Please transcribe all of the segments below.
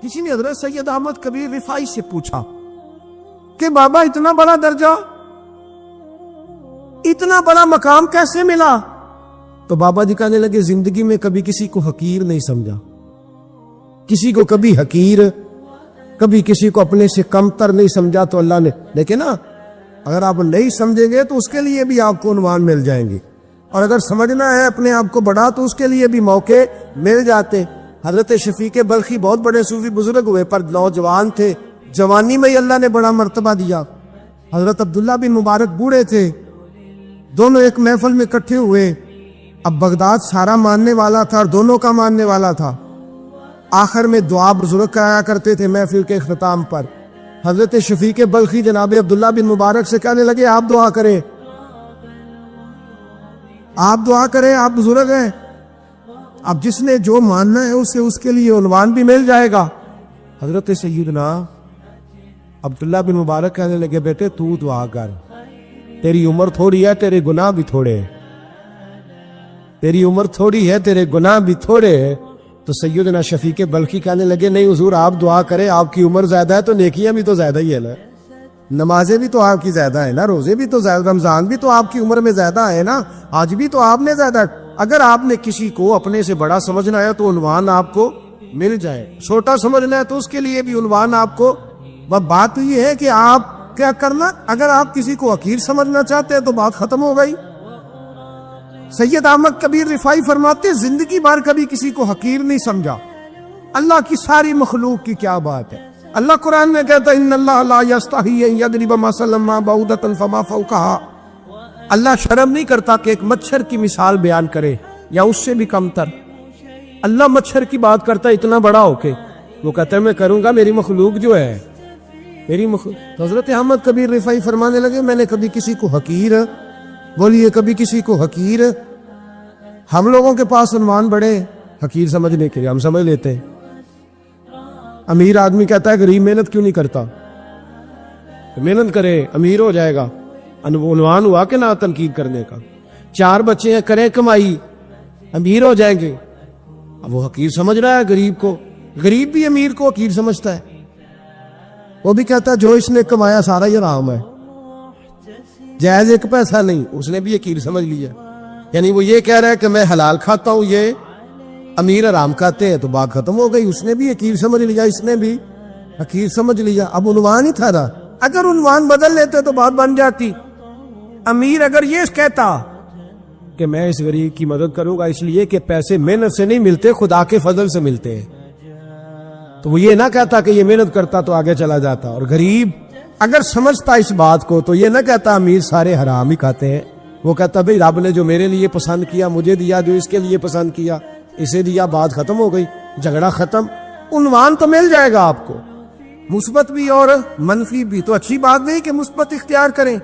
کسی نے حضرت سید احمد کبیر رفاعی سے پوچھا کہ بابا اتنا بڑا درجہ، اتنا بڑا مقام کیسے ملا؟ تو بابا جی کہنے لگے زندگی میں کبھی کسی کو حقیر نہیں سمجھا، کسی کو کبھی حقیر، کبھی کسی کو اپنے سے کمتر نہیں سمجھا تو اللہ نے، لیکن نا اگر آپ نہیں سمجھیں گے تو اس کے لیے بھی آپ کو عنوان مل جائیں گے، اور اگر سمجھنا ہے اپنے آپ کو بڑا تو اس کے لیے بھی موقع مل جاتے۔ حضرت شفیق بلخی بہت بڑے صوفی بزرگ ہوئے پر نوجوان تھے، جوانی میں ہی اللہ نے بڑا مرتبہ دیا۔ حضرت عبداللہ بن مبارک بوڑھے تھے، دونوں ایک محفل میں اکٹھے ہوئے۔ اب بغداد سارا ماننے والا تھا اور دونوں کا ماننے والا تھا۔ آخر میں دعا بزرگ کرایا کرتے تھے محفل کے اختتام پر۔ حضرت شفیق بلخی جناب عبداللہ بن مبارک سے کہنے لگے آپ دعا کریں، آپ دعا کریں، آپ بزرگ ہیں، اب جس نے جو ماننا ہے اسے اس کے لیے عنوان بھی مل جائے گا۔ حضرت سیدنا عبداللہ بن مبارک کہنے لگے بیٹے تو دعا کر، تیری عمر تھوڑی ہے، تیرے گناہ بھی تھوڑے ہیں، تیری عمر تھوڑی ہے، تیرے گناہ بھی تھوڑے ہیں۔ تو سیدنا شفیق بلخی کہنے لگے نہیں حضور آپ دعا کریں، آپ کی عمر زیادہ ہے تو نیکیاں بھی تو زیادہ ہی ہے نا، نمازیں بھی تو آپ کی زیادہ ہے نا، روزے بھی تو زیادہ، رمضان بھی تو آپ کی عمر میں زیادہ ہے نا، آج بھی تو آپ نے زیادہ۔ اگر آپ نے کسی کو اپنے سے بڑا سمجھنا ہے تو عنوان آپ کو مل جائے، چھوٹا سمجھنا ہے تو اس کے لیے بھی عنوان آپ کو۔ بات یہ ہے کہ آپ کیا کرنا، اگر آپ کسی کو حقیر سمجھنا چاہتے ہیں تو بات ختم ہو گئی۔ سید احمد کبیر رفاعی فرماتے زندگی بھر کبھی کسی کو حقیر نہیں سمجھا، اللہ کی ساری مخلوق کی کیا بات ہے۔ اللہ قرآن میں کہتا ہے ان اللہ لا یستحی ان یضرب مثلا ما بعوضۃ فما فوقها، اللہ شرم نہیں کرتا کہ ایک مچھر کی مثال بیان کرے یا اس سے بھی کم تر۔ اللہ مچھر کی بات کرتا ہے اتنا بڑا ہو کے، وہ کہتا ہے میں کروں گا، میری مخلوق جو ہے میری مخلوق۔ حضرت احمد کبیر رفاعی فرمانے لگے میں نے کبھی کسی کو حقیر، بولیے کبھی کسی کو حقیر، ہم لوگوں کے پاس عنوان بڑے حقیر سمجھنے کے لیے ہم سمجھ لیتے ہیں۔ امیر آدمی کہتا ہے غریب محنت کیوں نہیں کرتا، محنت کرے امیر ہو جائے گا، عنوان ہوا کہ نہ تنقید کرنے کا۔ 4 بچے ہیں کریں کمائی امیر ہو جائیں گے، اب وہ حقیر سمجھ رہا ہے غریب کو، غریب بھی امیر کو حقیر سمجھتا ہے، وہ بھی کہتا ہے جو اس نے کمایا سارا ہی حرام ہے، جائز ایک پیسہ نہیں، اس نے بھی حقیر سمجھ لیا، یعنی وہ یہ کہہ رہا ہے کہ میں حلال کھاتا ہوں، یہ امیر حرام کھاتے ہیں، تو بات ختم ہو گئی، اس نے بھی حقیر سمجھ لیا، اس نے بھی حقیر سمجھ لیا۔ اب عنوان ہی تھا نا، اگر عنوان بدل لیتے تو بات بن جاتی۔ امیر اگر یہ کہتا کہ میں اس غریب کی مدد کروں گا اس لیے کہ پیسے محنت سے نہیں ملتے خدا کے فضل سے ملتے ہیں، تو وہ یہ نہ کہتا کہ یہ محنت کرتا تو آگے چلا جاتا، اور غریب اگر سمجھتا اس بات کو تو یہ نہ کہتا امیر سارے حرام ہی کھاتے ہیں، وہ کہتا بھئی رب نے جو میرے لیے پسند کیا مجھے دیا، جو اس کے لیے پسند کیا اسے دیا، بات ختم ہو گئی، جھگڑا ختم۔ عنوان تو مل جائے گا آپ کو، مثبت بھی اور منفی بھی، تو اچھی بات نہیں کہ مثبت اختیار کریں۔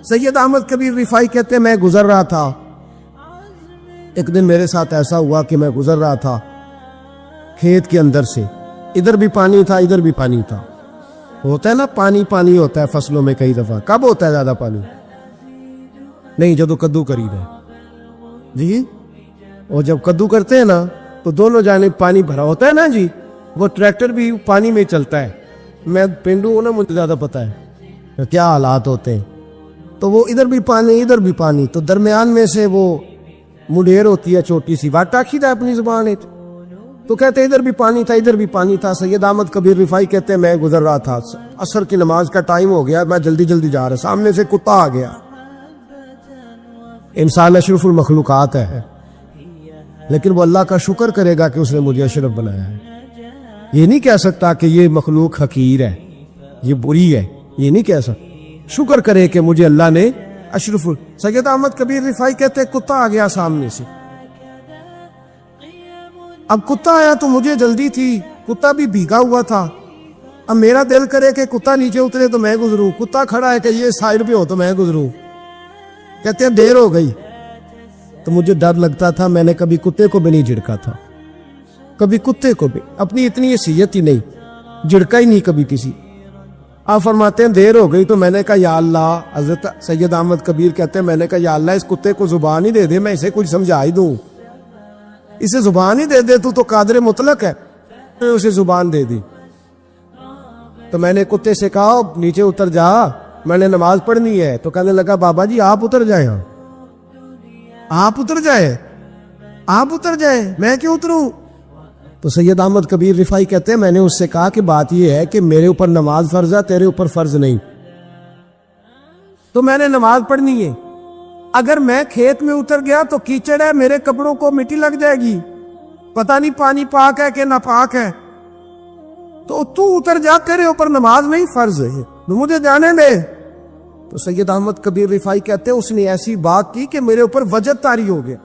سید احمد کبیر رفاعی کہتے ہیں میں گزر رہا تھا، ایک دن میرے ساتھ ایسا ہوا کہ میں گزر رہا تھا کھیت کے اندر سے، ادھر بھی پانی تھا ادھر بھی پانی تھا، ہوتا ہے نا پانی پانی ہوتا ہے فصلوں میں کئی دفعہ، کب ہوتا ہے زیادہ پانی؟ نہیں جب کدو قریب ہے جی، اور جب کدو کرتے ہیں نا تو دونوں جانب پانی بھرا ہوتا ہے نا جی، وہ ٹریکٹر بھی پانی میں چلتا ہے، میں پینڈو ہوں نا مجھے زیادہ پتا ہے کیا حالات ہوتے ہیں، تو وہ ادھر بھی پانی ادھر بھی پانی، تو درمیان میں سے وہ مڈیر ہوتی ہے چھوٹی سی، بات ٹاکھی تھا اپنی زبان ہے، تو کہتے ادھر بھی پانی تھا ادھر بھی پانی تھا۔ سید احمد کبیر رفاعی کہتے ہیں میں گزر رہا تھا، عصر کی نماز کا ٹائم ہو گیا، میں جلدی جلدی جا رہا، سامنے سے کتا آ گیا۔ انسان اشرف المخلوقات ہے، لیکن وہ اللہ کا شکر کرے گا کہ اس نے مجھے اشرف بنایا ہے، یہ نہیں کہہ سکتا کہ یہ مخلوق حقیر ہے یہ بری ہے، یہ نہیں کہہ سکتا، شکر کرے کہ مجھے اللہ نے اشرف۔ سید احمد کبیر رفاعی کہتے ہیں کتا آ گیا سامنے سے، اب کتا آیا تو مجھے جلدی تھی، کتا بھی بھیگا ہوا تھا، اب میرا دل کرے کہ کتا نیچے اترے تو میں گزروں، کتا کھڑا ہے کہ یہ سائڈ پہ ہو تو میں گزروں، کہتے ہیں دیر ہو گئی، تو مجھے ڈر لگتا تھا، میں نے کبھی کتے کو بھی نہیں جھڑکا تھا، کبھی کتے کو بھی، اپنی اتنی حیثیت ہی نہیں، جھڑکا ہی نہیں کبھی کسی۔ آپ فرماتے ہیں دیر ہو گئی تو میں نے کہا یا اللہ، حضرت سید احمد کبیر کہتے ہیں میں نے کہا یا اللہ اس کتے کو زبان ہی دے دے، میں اسے کچھ سمجھا ہی دوں، اسے زبان ہی دے دے، تو قادر مطلق ہے، اسے زبان دے دی۔ تو میں نے کتے سے کہا نیچے اتر جا، میں نے نماز پڑھنی ہے. تو کہنے لگا بابا جی آپ اتر جائیں، آپ اتر جائیں، آپ اتر جائیں، میں کیوں اتروں؟ تو سید احمد کبیر رفاعی کہتے ہیں میں نے اس سے کہا کہ بات یہ ہے کہ میرے اوپر نماز فرض ہے، تیرے اوپر فرض نہیں، تو میں نے نماز پڑھنی ہے. اگر میں کھیت میں اتر گیا تو کیچڑ ہے، میرے کپڑوں کو مٹی لگ جائے گی، پتہ نہیں پانی پاک ہے کہ ناپاک ہے، تو اتر جا، تیرے اوپر نماز نہیں فرض ہے، تو مجھے جانے دے. تو سید احمد کبیر رفاعی کہتے ہیں اس نے ایسی بات کی کہ میرے اوپر وجد طاری ہو گیا.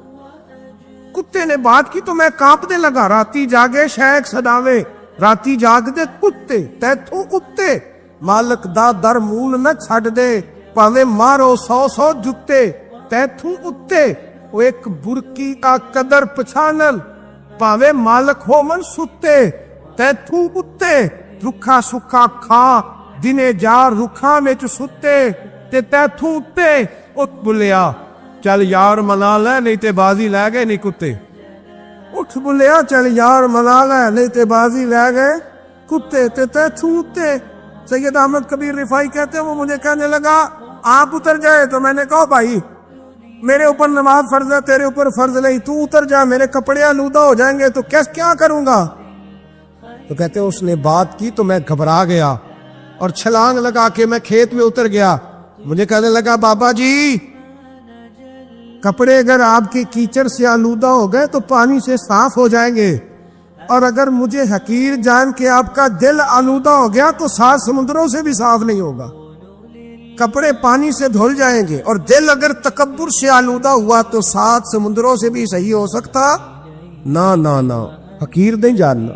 کتے نے بات کی تو میں کانپنے لگا. راتی جاگے شیخ سداوے، راتی جاگ دے کتے، تیتھوں کتے مالک دا در مول نہ چھڈ دے، پاوے مارو 100 جتے تیتھوں اتے. وہ ایک برکی کا قدر پچھانل، پاوے مالک ہو من ستے تیتھوں اتے. رکھا سکھا کھا دنے جا رکھاں وچ ستے تے تیتھوں اتے. اٹھ بلیا چل یار منا لے نہیں تے بازی لے گئے نہیں کتے. اٹھ بلیا چل یار منا لے نہیں تے بازی لے گئے کتے تے تیتھوں اتے. سید احمد کبیر رفاعی کہتے ہیں وہ مجھے کہنے لگا آپ اتر جائے. تو میں نے کہا بھائی میرے اوپر نماز فرض ہے، تیرے اوپر فرض نہیں، تو اتر جا، میرے کپڑے آلودہ ہو جائیں گے تو کیا کروں گا؟ تو کہتے ہیں اس نے بات کی تو میں گھبرا گیا اور چھلانگ لگا کے میں کھیت میں اتر گیا. مجھے کہنے لگا بابا جی کپڑے اگر آپ کے کیچڑ سے آلودہ ہو گئے تو پانی سے صاف ہو جائیں گے، اور اگر مجھے حقیر جان کے آپ کا دل آلودہ ہو گیا تو 7 سمندروں سے بھی صاف نہیں ہوگا. کپڑے پانی سے دھل جائیں گے، اور دل اگر تکبر سے آلودہ ہوا تو 7 سمندروں سے بھی صحیح ہو سکتا؟ نہ حقیر نہیں جاننا،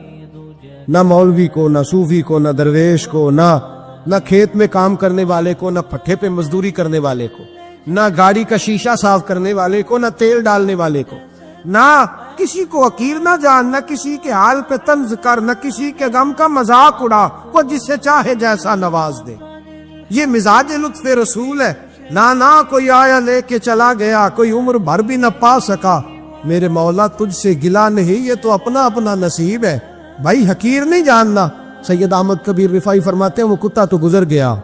نہ مولوی کو، نہ صوفی کو، نہ درویش کو، نہ کھیت میں کام کرنے والے کو، نہ پٹھے پہ مزدوری کرنے والے کو، نہ گاڑی کا شیشہ صاف کرنے والے کو، نہ تیل ڈالنے والے کو، نہ کسی کو حقیر نہ جان، نہ کسی کے حال پہ طنز کر، نہ کسی کے غم کا مذاق اڑا، وہ جسے چاہے جیسا نواز دے. یہ مزاج لطف رسول ہے. نہ کوئی آیا لے کے چلا گیا، کوئی عمر بھر بھی نہ پا سکا. میرے مولا تجھ سے گلا نہیں، یہ تو اپنا اپنا نصیب ہے. بھائی حقیر نہیں جاننا. سید احمد کبیر رفاعی فرماتے ہیں وہ کتا تو گزر گیا،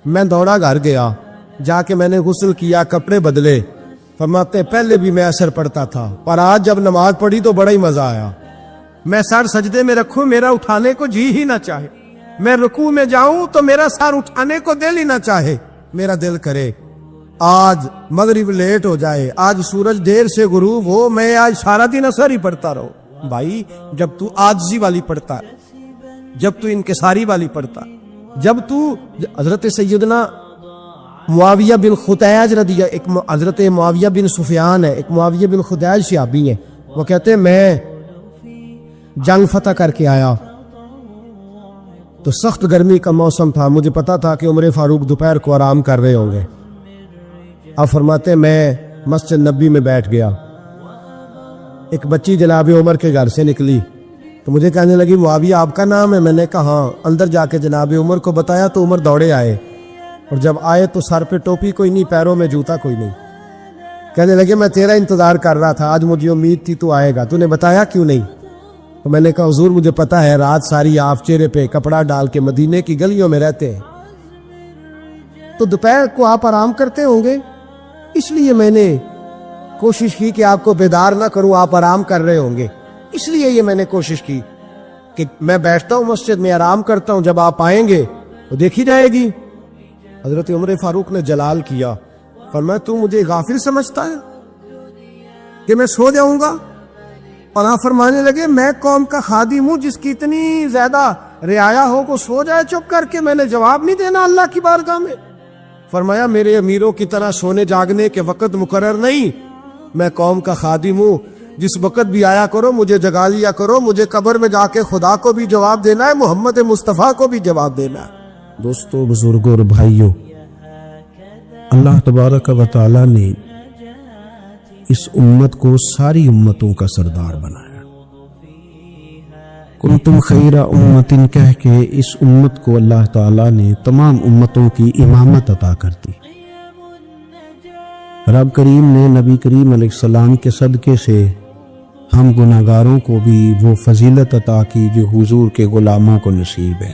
میں دوڑا گھر گیا، جا کے میں نے غسل کیا، کپڑے بدلے. فرماتے ہیں پہلے بھی میں اثر پڑتا تھا، پر آج جب نماز پڑھی تو بڑا ہی مزہ آیا. میں سر سجدے میں رکھوں میرا اٹھانے کو جی ہی نہ چاہے، میں رکوع میں جاؤں تو میرا سر اٹھانے کو دل ہی نہ چاہے. میرا دل کرے آج مغرب لیٹ ہو جائے، آج سورج دیر سے غروب ہو، میں آج سارا دن اثر ہی پڑھتا رہو. بھائی جب تو عاجزی والی پڑھتا ہے، جب تو انکساری والی پڑھتا ہے، جب تو حضرت سیدنا معاویہ بن خدیج ایک حضرت معاویہ بن سفیان ہے، ایک معاویہ بن خدیج صحابی ہے، وہ کہتے ہیں میں جنگ فتح کر کے آیا تو سخت گرمی کا موسم تھا، مجھے پتا تھا کہ عمر فاروق دوپہر کو آرام کر رہے ہوں گے. اب فرماتے ہیں میں مسجد نبی میں بیٹھ گیا، ایک بچی جناب عمر کے گھر سے نکلی تو مجھے کہنے لگی معاویہ آپ کا نام ہے؟ میں نے کہا ہاں. اندر جا کے جناب عمر کو بتایا تو عمر دوڑے آئے، اور جب آئے تو سر پہ ٹوپی کوئی نہیں، پیروں میں جوتا کوئی نہیں. کہنے لگے میں تیرا انتظار کر رہا تھا، آج مجھے امید تھی تو آئے گا، تو نے بتایا کیوں نہیں؟ تو میں نے کہا حضور مجھے پتا ہے رات ساری آپ چہرے پہ کپڑا ڈال کے مدینے کی گلیوں میں رہتے ہیں، تو دوپہر کو آپ آرام کرتے ہوں گے، اس لیے میں نے کوشش کی کہ آپ کو بیدار نہ کروں، آپ آرام کر رہے ہوں گے، اس لیے یہ میں نے کوشش کی کہ میں بیٹھتا ہوں مسجد میں آرام کرتا ہوں، جب آپ آئیں گے تو دیکھی جائے گی. حضرت عمر فاروق نے جلال کیا، فرمایا تو مجھے غافل سمجھتا ہے کہ میں سو جاؤں گا؟ اور آپ فرمانے لگے میں قوم کا خادم ہوں جس کی اتنی زیادہ رعایا ہو کو سو جائے چپ کر کے، میں نے جواب نہیں دینا اللہ کی بارگاہ میں. فرمایا میرے امیروں کی طرح سونے جاگنے کے وقت مقرر نہیں، میں قوم کا خادم ہوں، جس وقت بھی آیا کرو مجھے جگا لیا کرو، مجھے قبر میں جا کے خدا کو بھی جواب دینا ہے، محمد مصطفیٰ کو بھی جواب دینا ہے. دوستو، بزرگوں اور بھائیوں، اللہ تبارک و تعالی نے اس امت کو ساری امتوں کا سردار بنایا. کنتم خیر امت کہہ کے اس امت کو اللہ تعالی نے تمام امتوں کی امامت عطا کر دی. رب کریم نے نبی کریم علیہ السلام کے صدقے سے ہم گناہگاروں کو بھی وہ فضیلت عطا کی جو حضور کے غلاموں کو نصیب ہے.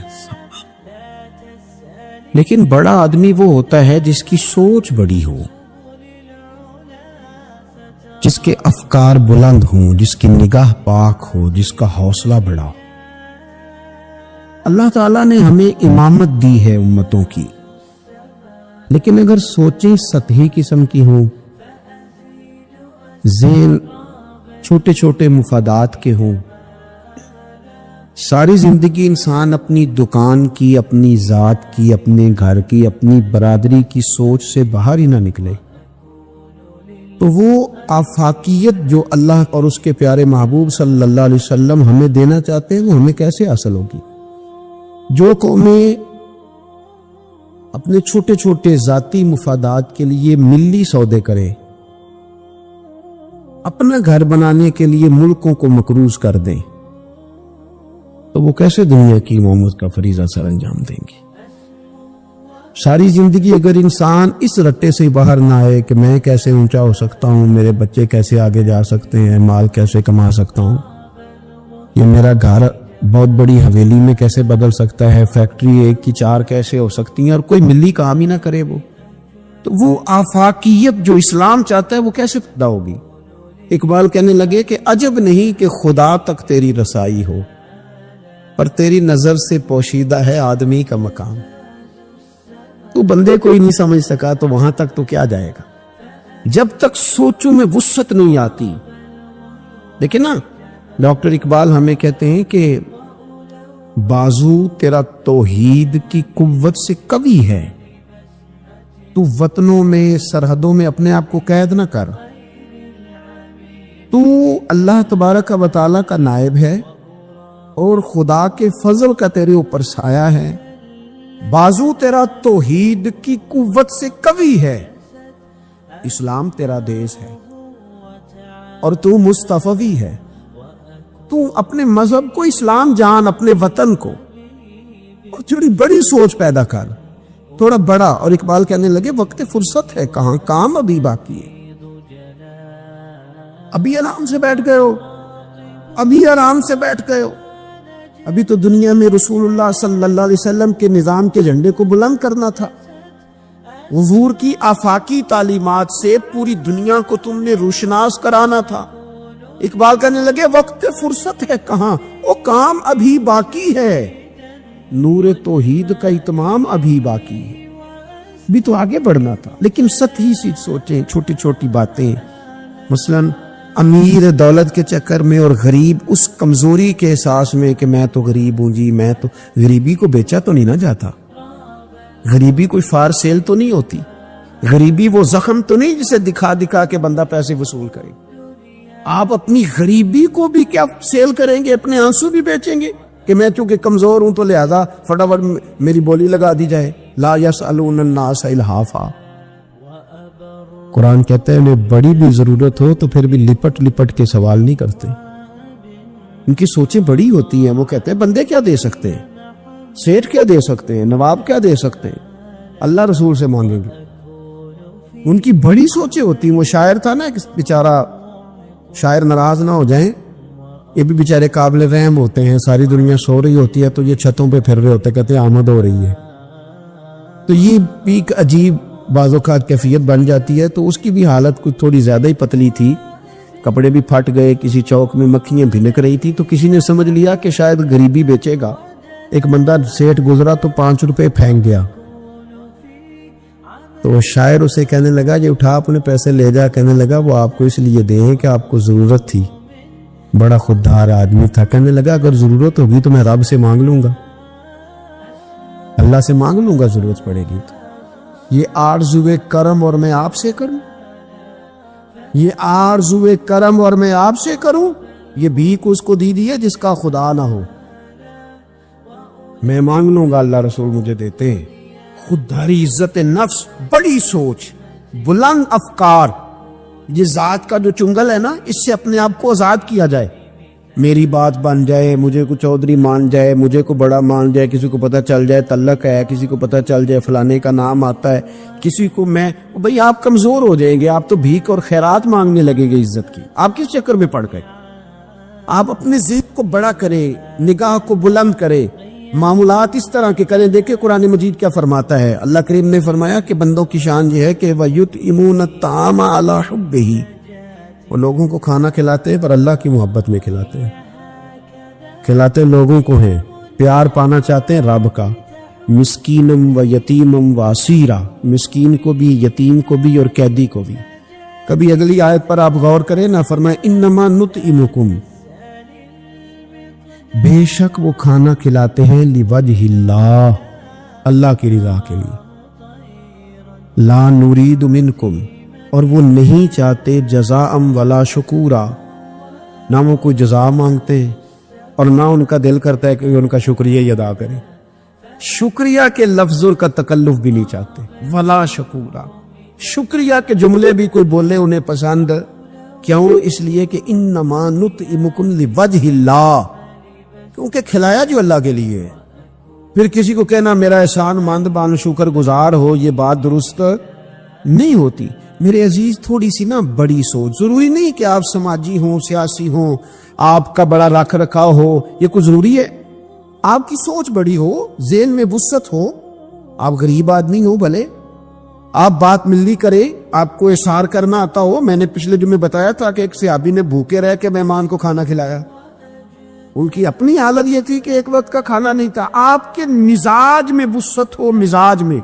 لیکن بڑا آدمی وہ ہوتا ہے جس کی سوچ بڑی ہو، جس کے افکار بلند ہوں، جس کی نگاہ پاک ہو، جس کا حوصلہ بڑا ہو۔ اللہ تعالیٰ نے ہمیں امامت دی ہے امتوں کی، لیکن اگر سوچیں سطحی قسم کی ہوں، ذہن چھوٹے چھوٹے مفادات کے ہوں، ساری زندگی انسان اپنی دکان کی، اپنی ذات کی، اپنے گھر کی، اپنی برادری کی سوچ سے باہر ہی نہ نکلے، تو وہ آفاقیت جو اللہ اور اس کے پیارے محبوب صلی اللہ علیہ وسلم ہمیں دینا چاہتے ہیں وہ ہمیں کیسے حاصل ہوگی؟ جو قومیں اپنے چھوٹے چھوٹے ذاتی مفادات کے لیے ملی سودے کرے، اپنا گھر بنانے کے لیے ملکوں کو مقروض کر دیں، تو وہ کیسے دنیا کی امامت کا فریضہ سر انجام دیں گے؟ ساری زندگی اگر انسان اس رٹے سے باہر نہ آئے کہ میں کیسے اونچا ہو سکتا ہوں، میرے بچے کیسے آگے جا سکتے ہیں، مال کیسے کما سکتا ہوں، یہ میرا گھر بہت بڑی حویلی میں کیسے بدل سکتا ہے، فیکٹری 1 کی 4 کیسے ہو سکتی ہیں، اور کوئی ملی کام ہی نہ کرے، تو وہ آفاقیت جو اسلام چاہتا ہے وہ کیسے پیدا ہوگی؟ اقبال کہنے لگے کہ عجب نہیں کہ خدا تک تیری رسائی ہو، پر تیری نظر سے پوشیدہ ہے آدمی کا مقام۔ تو بندے کو ہی نہیں سمجھ سکا تو وہاں تک تو کیا جائے گا؟ جب تک سوچوں میں وسعت نہیں آتی۔ دیکھیں نا، ڈاکٹر اقبال ہمیں کہتے ہیں کہ بازو تیرا توحید کی قوت سے قوی ہے، تو وطنوں میں، سرحدوں میں اپنے آپ کو قید نہ کر، تو اللہ تبارک و تعالیٰ کا نائب ہے اور خدا کے فضل کا تیرے اوپر سایہ ہے۔ بازو تیرا توحید کی قوت سے قوی ہے، اسلام تیرا دیش ہے اور تو مصطفی ہے۔ تو اپنے مذہب کو اسلام جان، اپنے وطن کو، اور تھوڑی بڑی سوچ پیدا کر، تھوڑا بڑا۔ اور اقبال کہنے لگے وقت فرصت ہے کہاں، کام ابھی باقی ہے، ابھی آرام سے بیٹھ گئے ہو، ابھی آرام سے بیٹھ گئے ہو، ابھی تو دنیا میں رسول اللہ صلی اللہ علیہ وسلم کے نظام کے جھنڈے کو بلند کرنا تھا، حضور کی آفاقی تعلیمات سے پوری دنیا کو تم نے روشناس کرانا تھا۔ اقبال کہنے لگے وقت فرصت ہے کہاں، وہ کام ابھی باقی ہے، نور توحید کا اتمام ابھی باقی ہے، بھی تو آگے بڑھنا تھا۔ لیکن سطحی سی سوچیں، چھوٹی چھوٹی باتیں، مثلاً امیر دولت کے چکر میں اور غریب اس کمزوری کے احساس میں کہ میں تو غریب ہوں جی، میں تو، غریبی کو بیچا تو نہیں نہ جاتا، غریبی کوئی فار سیل تو نہیں ہوتی، غریبی وہ زخم تو نہیں جسے دکھا دکھا کے بندہ پیسے وصول کرے۔ آپ اپنی غریبی کو بھی کیا سیل کریں گے، اپنے آنسو بھی بیچیں گے کہ میں چونکہ کمزور ہوں تو لہذا فٹافٹ میری بولی لگا دی جائے۔ لا یسألون الناس الحافا، قرآن کہتا ہے انہیں بڑی بھی ضرورت ہو تو پھر بھی لپٹ لپٹ کے سوال نہیں کرتے، ان کی سوچیں بڑی ہوتی ہیں۔ وہ کہتے ہیں بندے کیا دے سکتے ہیں، سیٹھ کیا دے سکتے ہیں، نواب کیا دے سکتے ہیں، اللہ رسول سے مانگیں گے۔ ان کی بڑی سوچیں ہوتی ہیں۔ وہ شاعر تھا نا، بیچارہ شاعر ناراض نہ ہو جائیں، یہ بھی بیچارے قابل رحم ہوتے ہیں، ساری دنیا سو رہی ہوتی ہے تو یہ چھتوں پہ پھر رہے ہوتے، کہتے ہیں آمد ہو رہی ہے، تو یہ بھی ایک عجیب بعض اوقات کیفیت بن جاتی ہے۔ تو اس کی بھی حالت کچھ تھوڑی زیادہ ہی پتلی تھی، کپڑے بھی پھٹ گئے، کسی چوک میں مکھیاں بھنک رہی تھی، تو کسی نے سمجھ لیا کہ شاید غریبی بیچے گا۔ ایک بندہ سیٹھ گزرا تو 5 روپے پھینک گیا، تو شاعر اسے کہنے لگا یہ اٹھا اپنے پیسے لے جا، کہنے لگا وہ آپ کو اس لیے دے ہیں کہ آپ کو ضرورت تھی، بڑا خوددار آدمی تھا، کہنے لگا اگر ضرورت ہوگی تو میں رب سے مانگ لوں گا، اللہ سے مانگ لوں گا ضرورت پڑے گی تو۔ یہ آرزوئے کرم اور میں آپ سے کروں، یہ آرزوئے کرم اور میں آپ سے کروں، یہ بھیک اس کو دی ہے جس کا خدا نہ ہو، میں مانگ لوں گا اللہ رسول مجھے دیتے ہیں۔ خودداری، عزت نفس، بڑی سوچ، بلند افکار، یہ ذات کا جو چنگل ہے نا، اس سے اپنے آپ کو آزاد کیا جائے، میری بات بن جائے، مجھے کو چودھری مان جائے، مجھے کو بڑا مان جائے، کسی کو پتہ چل جائے تعلق ہے، کسی کو پتہ چل جائے فلانے کا نام آتا ہے، کسی کو میں، بھئی آپ کمزور ہو جائیں گے، آپ تو بھیک اور خیرات مانگنے لگے گے عزت کی، آپ کس چکر میں پڑ گئے؟ آپ اپنے ذہن کو بڑا کرے، نگاہ کو بلند کرے، معمولات اس طرح کے کریں. دیکھیں قرآن مجید کیا فرماتا ہے. اللہ کریم نے فرمایا کہ بندوں کی شان یہ ہے کہ وَيُطْعِمُونَ الطَّعَامَ عَلَىٰ حُبِّهِ، وہ لوگوں کو کھانا کھلاتے ہیں پر اللہ کی محبت میں کھلاتے ہیں. کھلاتے لوگوں کو ہیں، پیار پانا چاہتے ہیں رب کا. مسکینم و یتیمم و اسیرا، مسکین کو بھی، یتیم کو بھی اور قیدی کو بھی. کبھی اگلی آیت پر آپ غور کریں نا، فرمائے انما نطعمکم، بے شک وہ کھانا کھلاتے ہیں لوجہ اللہ، اللہ کی رضا کے لیے. لا نرید منکم، اور وہ نہیں چاہتے جزاء ولا شکورا، نہ وہ کوئی جزا مانگتے اور نہ ان کا دل کرتا ہے کہ ان کا شکریہ ہی ادا کرے. شکریہ کے لفظوں کا تکلف بھی نہیں چاہتے. ولا شکورا، شکریہ کے جملے بھی کوئی بولے انہیں پسند. کیوں؟ اس لیے کہ انما نطعمکم لوجہ اللہ، کیونکہ کھلایا جو اللہ کے لیے. پھر کسی کو کہنا میرا احسان مند بان شکر گزار ہو، یہ بات درست نہیں ہوتی. میرے عزیز تھوڑی سی نا بڑی سوچ. ضروری نہیں کہ آپ سماجی ہوں، سیاسی ہوں، آپ کا بڑا رکھ رکھاؤ ہو، یہ کوئی ضروری ہے. آپ کی سوچ بڑی ہو، ذہن میں وسعت ہو، آپ غریب آدمی ہو بھلے، آپ بات ملی کرے، آپ کو احسار کرنا آتا ہو. میں نے پچھلے جمعے بتایا تھا کہ ایک صحابی نے بھوکے رہ کے مہمان کو کھانا کھلایا. ان کی اپنی حالت یہ تھی کہ ایک وقت کا کھانا نہیں تھا. آپ کے مزاج میں وسعت ہو، مزاج میں.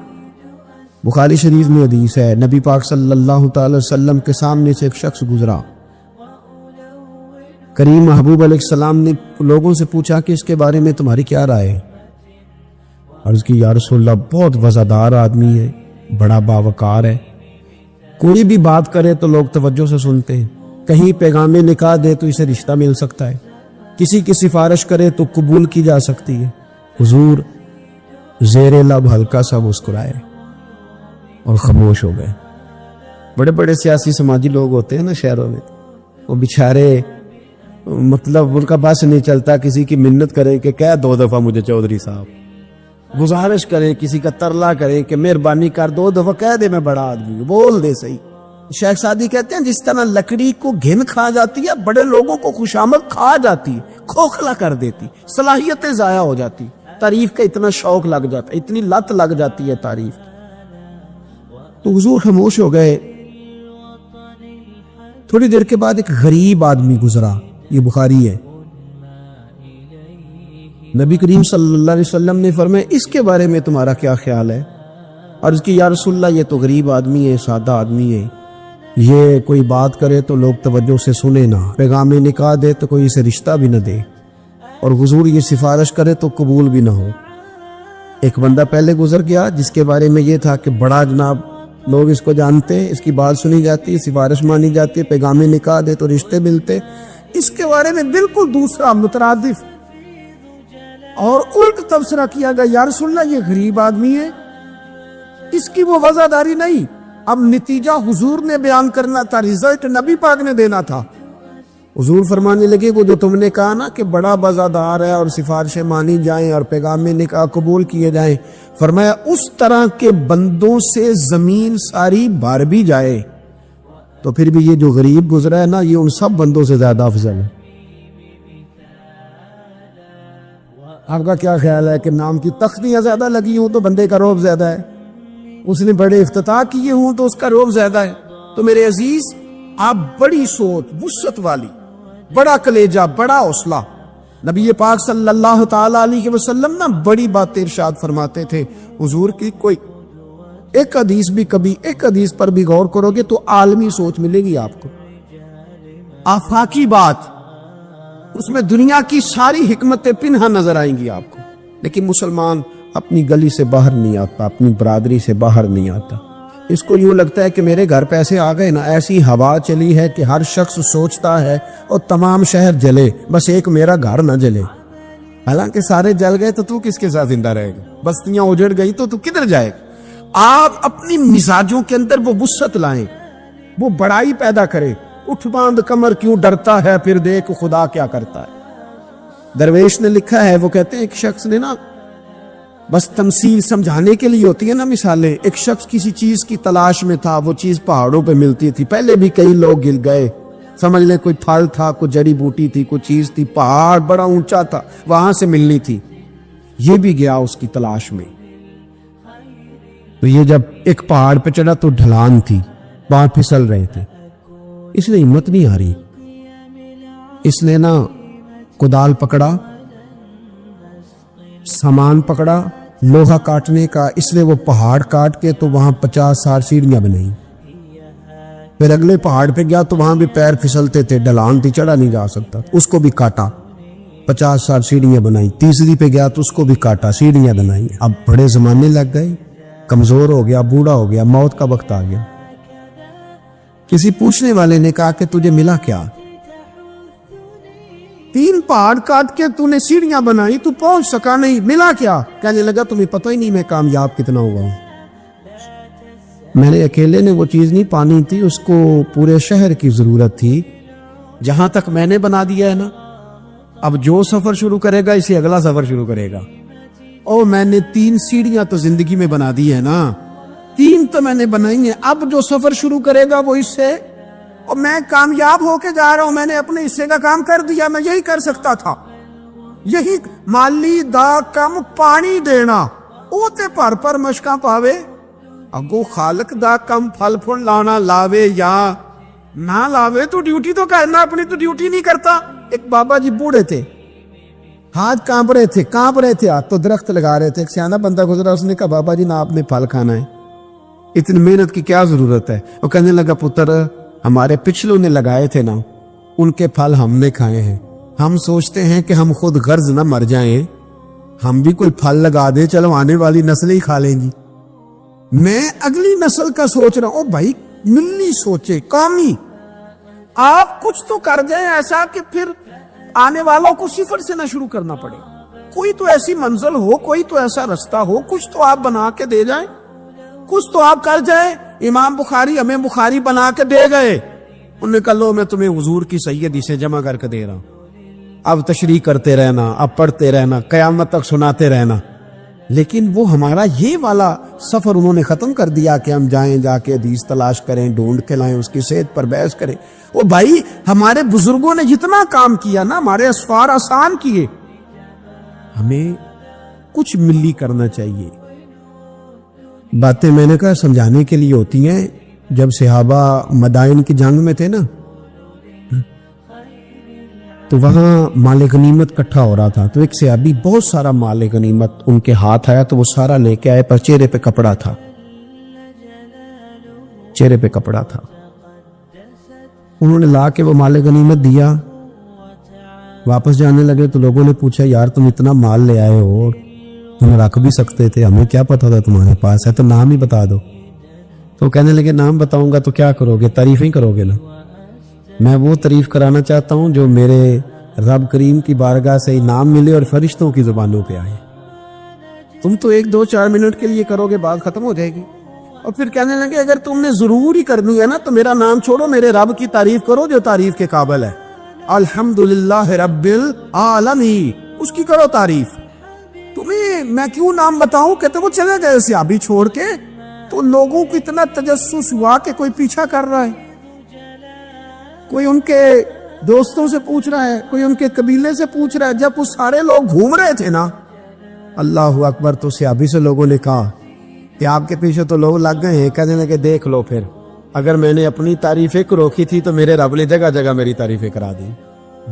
بخاری شریف میں حدیث ہے، نبی پاک صلی اللہ تعالی وسلم کے سامنے سے ایک شخص گزرا. کریم محبوب علیہ السلام نے لوگوں سے پوچھا کہ اس کے بارے میں تمہاری کیا رائے ہے. عرض کی یا رسول اللہ بہت وزادار آدمی ہے، بڑا باوقار ہے، کوئی بھی بات کرے تو لوگ توجہ سے سنتے ہیں، کہیں پیغام نکاح دے تو اسے رشتہ مل سکتا ہے، کسی کی سفارش کرے تو قبول کی جا سکتی ہے. حضور زیر لب ہلکا سا مسکرائے اور خاموش ہو گئے. بڑے بڑے سیاسی سماجی لوگ ہوتے ہیں نا شہروں میں، وہ بیچارے مطلب ان کا بس نہیں چلتا کسی کی منت کرے کہ کہہ 2 دفعہ مجھے چودھری صاحب، گزارش کرے، کسی کا ترلا کرے کہ مہربانی کر 2 دفعہ کہہ دے میں بڑا آدمی ہوں، بول دے صحیح. شیخ سعدی کہتے ہیں جس طرح لکڑی کو گھن کھا جاتی ہے، بڑے لوگوں کو خوشامد کھا جاتی ہے، کھوکھلا کر دیتی، صلاحیتیں ضائع ہو جاتی، تعریف کا اتنا شوق لگ جاتا ہے، اتنی لت لگ جاتی ہے تعریف کی. تو حضور خاموش ہو گئے. تھوڑی دیر کے بعد ایک غریب آدمی گزرا، یہ بخاری ہے. نبی کریم صلی اللہ علیہ وسلم نے فرمایا اس کے بارے میں تمہارا کیا خیال ہے. عرض کی یا رسول اللہ یہ تو غریب آدمی ہے، سادہ آدمی ہے، یہ کوئی بات کرے تو لوگ توجہ سے سنے نہ، پیغام نکاح دے تو کوئی اسے رشتہ بھی نہ دے، اور حضور یہ سفارش کرے تو قبول بھی نہ ہو. ایک بندہ پہلے گزر گیا جس کے بارے میں یہ تھا کہ بڑا جناب، لوگ اس کو جانتے، اس کی بات سنی جاتی، سفارش مانی جاتی، پیغام نکاح دے تو رشتے ملتے. اس کے بارے میں بالکل دوسرا مترادف اور الٹ تبصرہ کیا گیا، یا رسول اللہ یہ غریب آدمی ہے، اس کی وہ وزاداری نہیں. اب نتیجہ حضور نے بیان کرنا تھا، رزلٹ نبی پاک نے دینا تھا. حضور فرمانے لگے وہ جو تم نے کہا نا کہ بڑا وزادار ہے اور سفارشیں مانی جائیں اور پیغام نکاح قبول کیے جائیں، فرمایا اس طرح کے بندوں سے زمین ساری بھر بھی جائے تو پھر بھی یہ جو غریب گزرا ہے نا، یہ ان سب بندوں سے زیادہ افضل ہے. آپ کا کیا خیال ہے کہ نام کی تختیاں زیادہ لگی ہوں تو بندے کا رعب زیادہ ہے، اس نے بڑے افتتاح کیے ہوں تو اس کا رعب زیادہ ہے؟ تو میرے عزیز آپ بڑی سوچ، وسعت والی، بڑا کلیجہ، بڑا حوصلہ. نبی پاک صلی اللہ تعالی علیہ وسلم نا بڑی باتیں ارشاد فرماتے تھے. حضور کی کوئی ایک حدیث بھی، کبھی ایک حدیث پر بھی غور کرو گے تو عالمی سوچ ملے گی آپ کو، آفاقی بات، اس میں دنیا کی ساری حکمتیں پنہا نظر آئیں گی آپ کو. لیکن مسلمان اپنی گلی سے باہر نہیں آتا، اپنی برادری سے باہر نہیں آتا. اس کو یوں لگتا ہے کہ میرے گھر پیسے آ گئے نا، ایسی ہوا چلی ہے کہ ہر شخص سوچتا ہے اور تمام شہر جلے، بس ایک میرا گھر نہ جلے. حالانکہ سارے جل گئے تو تو کس کے ساتھ زندہ رہے گا؟ بستیاں اجڑ گئی تو کدھر جائے گا؟ آپ اپنی مزاجوں کے اندر وہ وسعت لائیں، وہ بڑائی پیدا کرے. اٹھ باندھ کمر کیوں ڈرتا ہے، پھر دیکھ خدا کیا کرتا ہے. درویش نے لکھا ہے، وہ کہتے ہیں ایک شخص نے نا، بس تمثیل سمجھانے کے لیے ہوتی ہے نا مثالیں، ایک شخص کسی چیز کی تلاش میں تھا، وہ چیز پہاڑوں پہ ملتی تھی، پہلے بھی کئی لوگ گر گئے، سمجھ لیں کوئی پھل تھا، کوئی جڑی بوٹی تھی، کوئی چیز تھی، پہاڑ بڑا اونچا تھا، وہاں سے ملنی تھی. یہ بھی گیا اس کی تلاش میں. تو یہ جب ایک پہاڑ پہ چڑھا تو ڈھلان تھی, پاؤں پھسل رہے تھے. اس نے ہمت نہیں ہاری, اس نے نا کدال پکڑا, سامان پکڑا لوہا کاٹنے کا. اس نے وہ پہاڑ کاٹ کے تو وہاں 50-60 سیڑھیاں بنائی. پھر اگلے پہاڑ پہ گیا تو وہاں بھی پیر پھسلتے تھے, ڈھلان تھی, چڑھا نہیں جا سکتا, اس کو بھی کاٹا, 50-60 سیڑھیاں بنائی. تیسری پہ گیا تو اس کو بھی کاٹا, سیڑھیاں بنائی. اب بڑے زمانے لگ گئے, کمزور ہو گیا, بوڑھا ہو گیا, موت کا وقت آ گیا. کسی پوچھنے والے نے کہا کہ تجھے ملا کیا؟ 3 پہاڑ کاٹ کے تو نے سیڑھیاں بنائی, تو پہنچ سکا نہیں, ملا کیا؟ کہنے لگا تمہیں پتہ ہی نہیں میں کامیاب کتنا ہوا ہوں. میں نے اکیلے نے وہ چیز نہیں پانی تھی, اس کو پورے شہر کی ضرورت تھی. جہاں تک میں نے بنا دیا ہے نا, اب جو سفر شروع کرے گا اسے اگلا سفر شروع کرے گا. او میں نے 3 سیڑھیاں تو زندگی میں بنا دی ہے نا, 3 تو میں نے بنائی ہیں. اب جو سفر شروع کرے گا وہ اس سے, اور میں کامیاب ہو کے جا رہا ہوں, میں نے اپنے حصے کا کام کر دیا. میں یہی کر سکتا تھا, یہی مالی دا کم پانی دینا, او تے پر مشکاں پاوے, اگو خالق دا کم پھل پھل لانا لاوے یا نہ لاوے تو ڈیوٹی تو کرنا, اپنی تو ڈیوٹی نہیں کرتا. ایک بابا جی بوڑھے تھے, ہاتھ کانپ رہے تھے ہاتھ, تو درخت لگا رہے تھے. ایک سیانا بندہ گزرا, اس نے کہا بابا جی نا آپ نے پھل کھانا ہے, اتنی محنت کی کیا ضرورت ہے؟ وہ کہنے لگا پتر ہمارے پچھلوں نے لگائے تھے نا, ان کے پھل ہم نے کھائے ہیں. ہم سوچتے ہیں کہ ہم خود غرض نہ مر جائیں, ہم بھی کوئی پھل لگا دیں, چلو آنے والی نسلیں ہی کھا لیں گی. میں اگلی نسل کا سوچ رہا ہوں. او بھائی ملی سوچے کامی, آپ کچھ تو کر جائیں ایسا کہ پھر آنے والوں کو صفر سے نہ شروع کرنا پڑے. کوئی تو ایسی منزل ہو, کوئی تو ایسا رستہ ہو, کچھ تو آپ بنا کے دے جائیں, کچھ تو آپ کر جائیں. امام بخاری ہمیں بخاری بنا کے دے گئے, انہوں نے کہا لو میں تمہیں حضور کی سیدی سے جمع کر کے دے رہا ہوں, اب تشریح کرتے رہنا, اب پڑھتے رہنا, قیامت تک سناتے رہنا. لیکن وہ ہمارا یہ والا سفر انہوں نے ختم کر دیا کہ ہم جائیں, جا کے حدیث تلاش کریں, ڈھونڈ کے لائیں, اس کی صحت پر بحث کریں. وہ بھائی ہمارے بزرگوں نے جتنا کام کیا نا, ہمارے اسفار آسان کیے, ہمیں کچھ ملی کرنا چاہیے. باتیں میں نے کہا سمجھانے کے لیے ہوتی ہیں. جب صحابہ مدائن کی جنگ میں تھے نا, تو وہاں مال غنیمت کٹھا ہو رہا تھا. تو ایک صحابی بہت سارا مال غنیمت ان کے ہاتھ آیا, تو وہ سارا لے کے آئے, پر چہرے پہ کپڑا تھا, چہرے پہ کپڑا تھا. انہوں نے لا کے وہ مال غنیمت دیا, واپس جانے لگے تو لوگوں نے پوچھا یار تم اتنا مال لے آئے ہو, تم رکھ بھی سکتے تھے, ہمیں کیا پتا تھا تمہارے پاس ہے, تو نام ہی بتا دو. تو کہنے لگے نام بتاؤں گا تو کیا کرو گے, تعریف ہی کرو گے نا. میں وہ تعریف کرانا چاہتا ہوں جو میرے رب کریم کی بارگاہ سے انعام ملے اور فرشتوں کی زبانوں پہ آئے. تم تو 1-2-4 منٹ کے لیے کرو گے, بات ختم ہو جائے گی. اور پھر کہنے لگے اگر تم نے ضرور ہی کرنی ہے نا تو میرا نام چھوڑو, میرے رب کی تعریف کرو جو تعریف کے قابل ہے. الحمدللہ رب العالمین, اس کی کرو تعریف. تمہیں میں کیوں نام بتاؤں؟ کہتے وہ چلے گئے صحابی چھوڑ کے, تو لوگوں کو اتنا تجسس ہوا کہ کوئی پیچھا کر رہا ہے, کوئی ان کے دوستوں سے پوچھ رہا ہے, کوئی ان کے قبیلے سے پوچھ رہا ہے. جب وہ سارے لوگ گھوم رہے تھے نا, اللہ اکبر, تو صحابی سے لوگوں نے کہا کہ آپ کے پیچھے تو لوگ لگ گئے ہیں. کہنے لگے دیکھ لو, پھر اگر میں نے اپنی تعریفیں روکی تھی تو میرے رب نے جگہ جگہ میری تعریفیں کرا دی,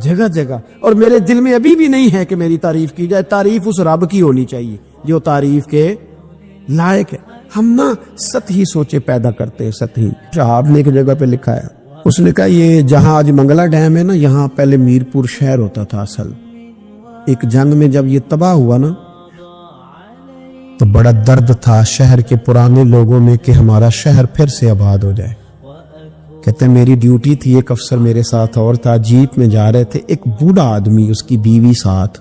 جگہ جگہ. اور میرے دل میں ابھی بھی نہیں ہے کہ میری تعریف کی جائے. تعریف اس رب کی ہونی چاہیے جو تعریف کے لائق ہے. ہم نا سطحی سوچے پیدا کرتے ہیں, سطحی. صاحب نے ایک جگہ پہ لکھا ہے, اس نے کہا یہ جہاں آج منگلا ڈیم ہے نا, یہاں پہلے میرپور شہر ہوتا تھا اصل. ایک جنگ میں جب یہ تباہ ہوا نا تو بڑا درد تھا شہر کے پرانے لوگوں میں کہ ہمارا شہر پھر سے آباد ہو جائے. کہتے ہیں میری ڈیوٹی تھی, ایک افسر میرے ساتھ اور تھا, جیپ میں جا رہے تھے, ایک بوڑھا آدمی اس کی بیوی ساتھ,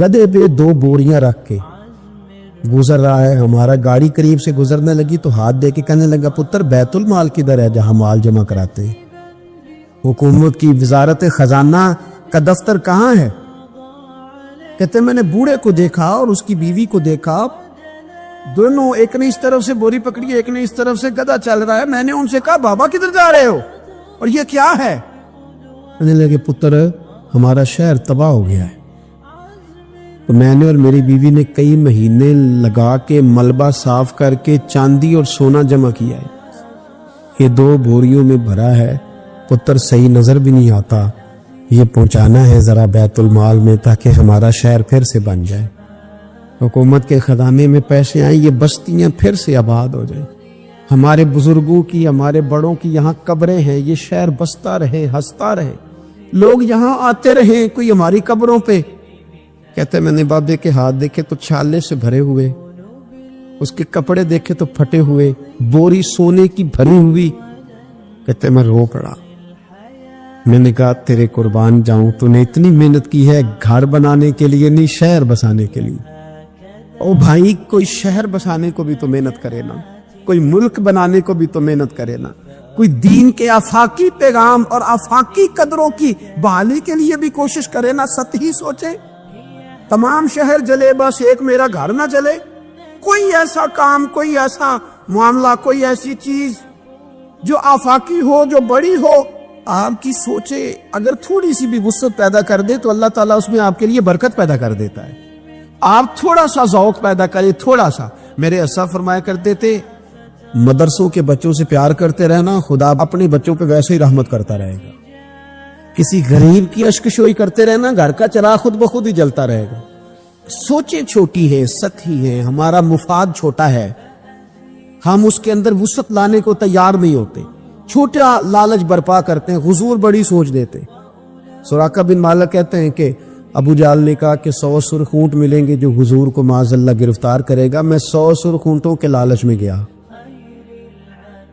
گدھے پہ 2 بوریاں رکھ کے گزر رہا ہے. ہمارا گاڑی قریب سے گزرنے لگی تو ہاتھ دے کے کہنے لگا پتر بیت المال کدھر ہے جہاں مال جمع کراتے ہیں؟ حکومت کی وزارت خزانہ کا دفتر کہاں ہے؟ کہتے میں نے بوڑھے کو دیکھا اور اس کی بیوی کو دیکھا, دونوں, ایک نے اس طرف سے بوری پکڑی, ایک نے اس طرف سے, گدھا چل رہا ہے. میں نے ان سے کہا بابا کدھر جا رہے ہو اور یہ کیا ہے؟ کہنے لگے پتر ہمارا شہر تباہ ہو گیا ہے, تو میں نے اور میری بیوی نے کئی مہینے لگا کے ملبہ صاف کر کے چاندی اور سونا جمع کیا ہے. یہ 2 بوریوں میں بھرا ہے. پتر صحیح نظر بھی نہیں آتا. یہ پہنچانا ہے ذرا بیت المال میں تاکہ ہمارا شہر پھر سے بن جائے. حکومت کے خزانے میں پیسے آئیں, یہ بستیاں پھر سے آباد ہو جائیں. ہمارے بزرگوں کی, ہمارے بڑوں کی یہاں قبریں ہیں. یہ شہر بستا رہے, ہنستا رہے, لوگ یہاں آتے رہیں. کوئی ہماری قبروں پہ. کہتے میں نے بابے کے ہاتھ دیکھے تو چھالے سے بھرے ہوئے, اس کے کپڑے دیکھے تو پھٹے ہوئے, بوری سونے کی بھری ہوئی. کہتے میں رو پڑا. میں نے کہا تیرے قربان جاؤں, تو نے اتنی محنت کی ہے گھر بنانے کے لیے نہیں, شہر بسانے کے لیے. او بھائی, کوئی شہر بسانے کو بھی تو محنت کرے نا, کوئی ملک بنانے کو بھی تو محنت کرے نا, کوئی دین کے آفاقی پیغام اور آفاقی قدروں کی بحالی کے لیے بھی کوشش کرے نا. سطحی سوچے تمام شہر جلے بس ایک میرا گھر نہ جلے. کوئی ایسا کام, کوئی ایسا معاملہ, کوئی ایسی چیز جو آفاقی ہو, جو بڑی ہو. آپ کی سوچے اگر تھوڑی سی بھی وسعت پیدا کر دے تو اللہ تعالیٰ اس میں آپ کے لیے برکت پیدا کر دیتا ہے. آپ تھوڑا سا ذوق پیدا کریں, تھوڑا سا. میرے اسا فرمایا کرتے تھے مدرسوں کے بچوں سے پیار کرتے رہنا, خدا اپنے بچوں پہ ویسے ہی رحمت کرتا رہے گا. کسی غریب کی اشکشوئی کرتے رہنا, گھر کا چراغ خود بخود ہی جلتا رہے گا. سوچیں چھوٹی ہے, سطحی ہے, ہمارا مفاد چھوٹا ہے, ہم اس کے اندر وسعت لانے کو تیار نہیں ہوتے, چھوٹا لالچ برپا کرتے ہیں, حضور بڑی سوچ دیتے. سراقہ بن مالک کہتے ہیں کہ ابو جہل نے کہا کہ 100 سرخ اونٹ ملیں گے جو حضور کو معاذ اللہ گرفتار کرے گا. میں 100 سرخ اونٹوں کے لالچ میں گیا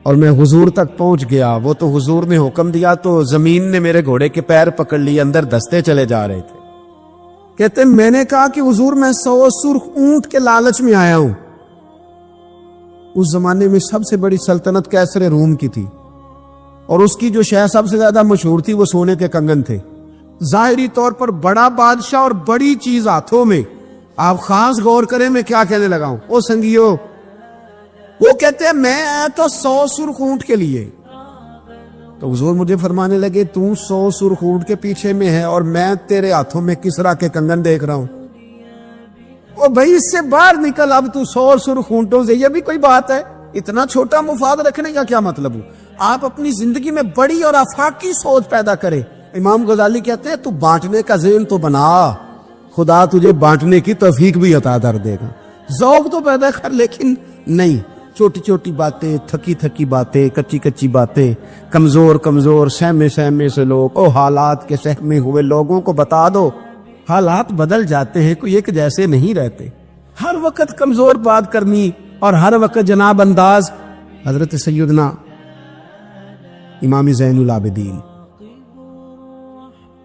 اور میں حضور تک پہنچ گیا. وہ تو حضور نے حکم دیا تو زمین نے میرے گھوڑے کے پیر پکڑ لیے, اندر دستے چلے جا رہے تھے. کہتے میں نے کہا کہ حضور میں 100 سرخ اونٹ کے لالچ میں آیا ہوں. اس زمانے میں سب سے بڑی سلطنت کیسر روم کی تھی, اور اس کی جو شے سب سے زیادہ مشہور تھی وہ سونے کے کنگن تھے. ظاہری طور پر بڑا بادشاہ اور بڑی چیز ہاتھوں میں. آپ خاص غور کریں میں کیا کہنے لگا ہوں. او سنگیو, وہ کہتے ہیں میں آیا تو 100 سرخ اونٹ کے لیے. تو حضور مجھے فرمانے لگے تو 100 سرخ اونٹ کے پیچھے میں ہے اور میں تیرے ہاتھوں میں کسرا کے کنگن دیکھ رہا ہوں. او بھائی اس سے باہر نکل, اب تو 100 سرخ اونٹوں سے, یہ بھی کوئی بات ہے؟ اتنا چھوٹا مفاد رکھنے کا کیا مطلب ہو؟ آپ اپنی زندگی میں بڑی اور آفاقی سوچ پیدا کرے. امام غزالی کہتے ہیں تو بانٹنے کا ذہن تو بنا, خدا تجھے بانٹنے کی توفیق بھی عطا کر دے گا. ذوق تو پیدا کر, لیکن نہیں. چھوٹی چھوٹی باتیں, تھکی تھکی باتیں, کچی کچی باتیں, کمزور کمزور سہمے سہمے سے لوگ. او حالات کے سہمے ہوئے لوگوں کو بتا دو حالات بدل جاتے ہیں, کوئی ایک جیسے نہیں رہتے. ہر وقت کمزور بات کرنی اور ہر وقت جناب انداز. حضرت سیدنا امام زین العابدین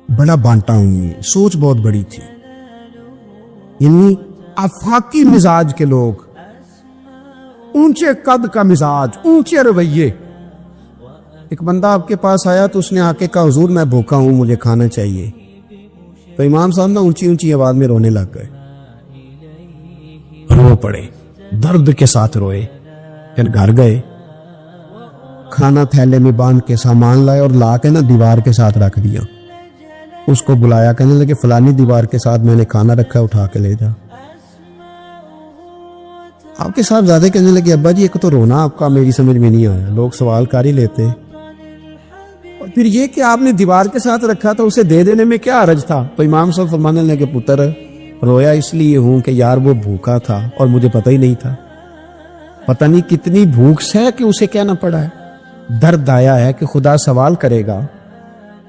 بڑا بانٹا ہوں, سوچ بہت بڑی تھی, یعنی آفاقی مزاج کے لوگ, اونچے قد کا مزاج, اونچے رویے. ایک بندہ آپ کے پاس آیا تو اس نے آ کے کہا حضور میں بھوکا ہوں, مجھے کھانا چاہیے. تو امام صاحب نا اونچی اونچی آواز میں رونے لگ گئے, رو پڑے, درد کے ساتھ روئے. پھر گھر گئے, کھانا تھیلے میں باندھ کے سامان لائے اور لا کے نا دیوار کے ساتھ رکھ دیا. اس کو بلایا, کہنے لگے فلانی دیوار کے ساتھ میں نے کھانا رکھا, اٹھا کے لے جا. آپ کے صاحب زیادہ کہنے لگے ابا جی ایک تو رونا آپ کا میری سمجھ میں نہیں آیا, لوگ سوال کر ہی لیتے, اور پھر یہ کہ آپ نے دیوار کے ساتھ رکھا تو اسے دے دینے میں کیا حرج تھا. تو امام صاحب فرمانے لگے پتر رویا اس لیے ہوں کہ یار وہ بھوکا تھا اور مجھے پتہ ہی نہیں تھا. پتہ نہیں کتنی بھوک سے کہ اسے کہنا پڑا ہے. درد آیا ہے کہ خدا سوال کرے گا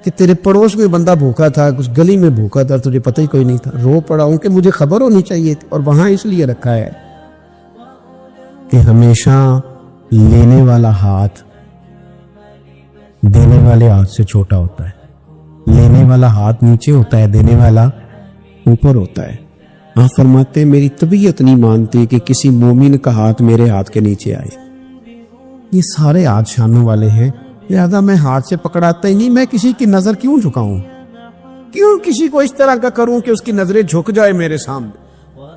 کہ تیرے پڑوس میں بندہ بھوکا تھا, اس گلی میں بھوکا تھا, تجھے پتہ ہی کوئی نہیں تھا. رو پڑا ہوں کہ مجھے خبر ہونی چاہیے تھی, اور وہاں اس لیے رکھا ہے کہ ہمیشہ لینے والا ہاتھ دینے والے ہاتھ سے چھوٹا ہوتا ہے. لینے والا ہاتھ نیچے ہوتا ہے, دینے والا اوپر ہوتا ہے. آپ فرماتے ہیں میری طبیعت نہیں مانتی کہ کسی مومن کا ہاتھ میرے ہاتھ کے نیچے آئے. یہ سارے ہاتھ شانوں والے ہیں, لہذا میں ہاتھ سے پکڑاتا ہی نہیں. میں کسی کی نظر کیوں جھکاؤں, کیوں کسی کو اس طرح کا کروں کہ اس کی نظریں جھک جائے میرے سامنے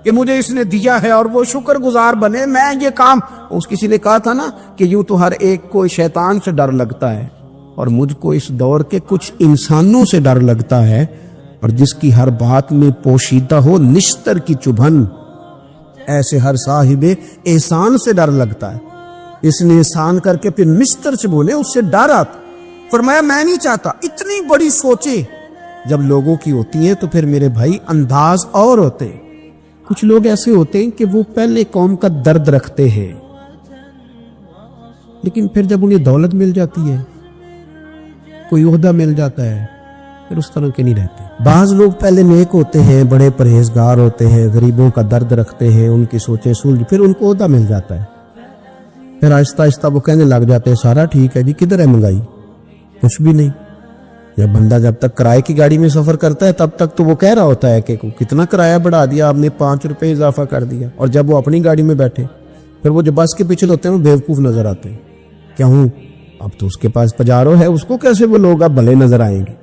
کہ مجھے اس نے دیا ہے اور وہ شکر گزار بنے. میں یہ کام, اس کسی نے کہا تھا نا کہ یوں تو ہر ایک کو شیطان سے ڈر لگتا ہے, اور مجھ کو اس دور کے کچھ انسانوں سے ڈر لگتا ہے. اور جس کی ہر بات میں پوشیدہ ہو نشتر کی چبھن، ایسے ہر صاحب احسان سے ڈر لگتا ہے۔ اس نے احسان کر کے پھر نشتر سے بولے، اس سے ڈر آتا۔ فرمایا میں نہیں چاہتا اتنی بڑی سوچیں جب لوگوں کی ہوتی ہیں تو پھر میرے بھائی انداز اور ہوتے ہیں۔ کچھ لوگ ایسے ہوتے ہیں کہ وہ پہلے قوم کا درد رکھتے ہیں، لیکن پھر جب انہیں دولت مل جاتی ہے، کوئی عہدہ مل جاتا ہے، پھر اس طرح کے نہیں رہتے۔ بعض لوگ پہلے نیک ہوتے ہیں، بڑے پرہیزگار ہوتے ہیں، غریبوں کا درد رکھتے ہیں، ان کی سوچیں سلجھ، پھر ان کو عہدہ مل جاتا ہے، پھر آہستہ آہستہ وہ کہنے لگ جاتے ہیں سارا ٹھیک ہے جی، کدھر ہے مہنگائی؟ کچھ بھی نہیں۔ یا بندہ جب تک کرائے کی گاڑی میں سفر کرتا ہے تب تک تو وہ کہہ رہا ہوتا ہے کہ کتنا کرایہ بڑھا دیا آپ نے، 5 روپے اضافہ کر دیا، اور جب وہ اپنی گاڑی میں بیٹھے پھر وہ جو بس کے پیچھے ہوتے ہیں وہ بیوقوف نظر آتے ہیں۔ کیا ہوں اب تو اس کے پاس پجارو ہے، اس کو کیسے وہ لوگ اب بھلے نظر آئیں گے؟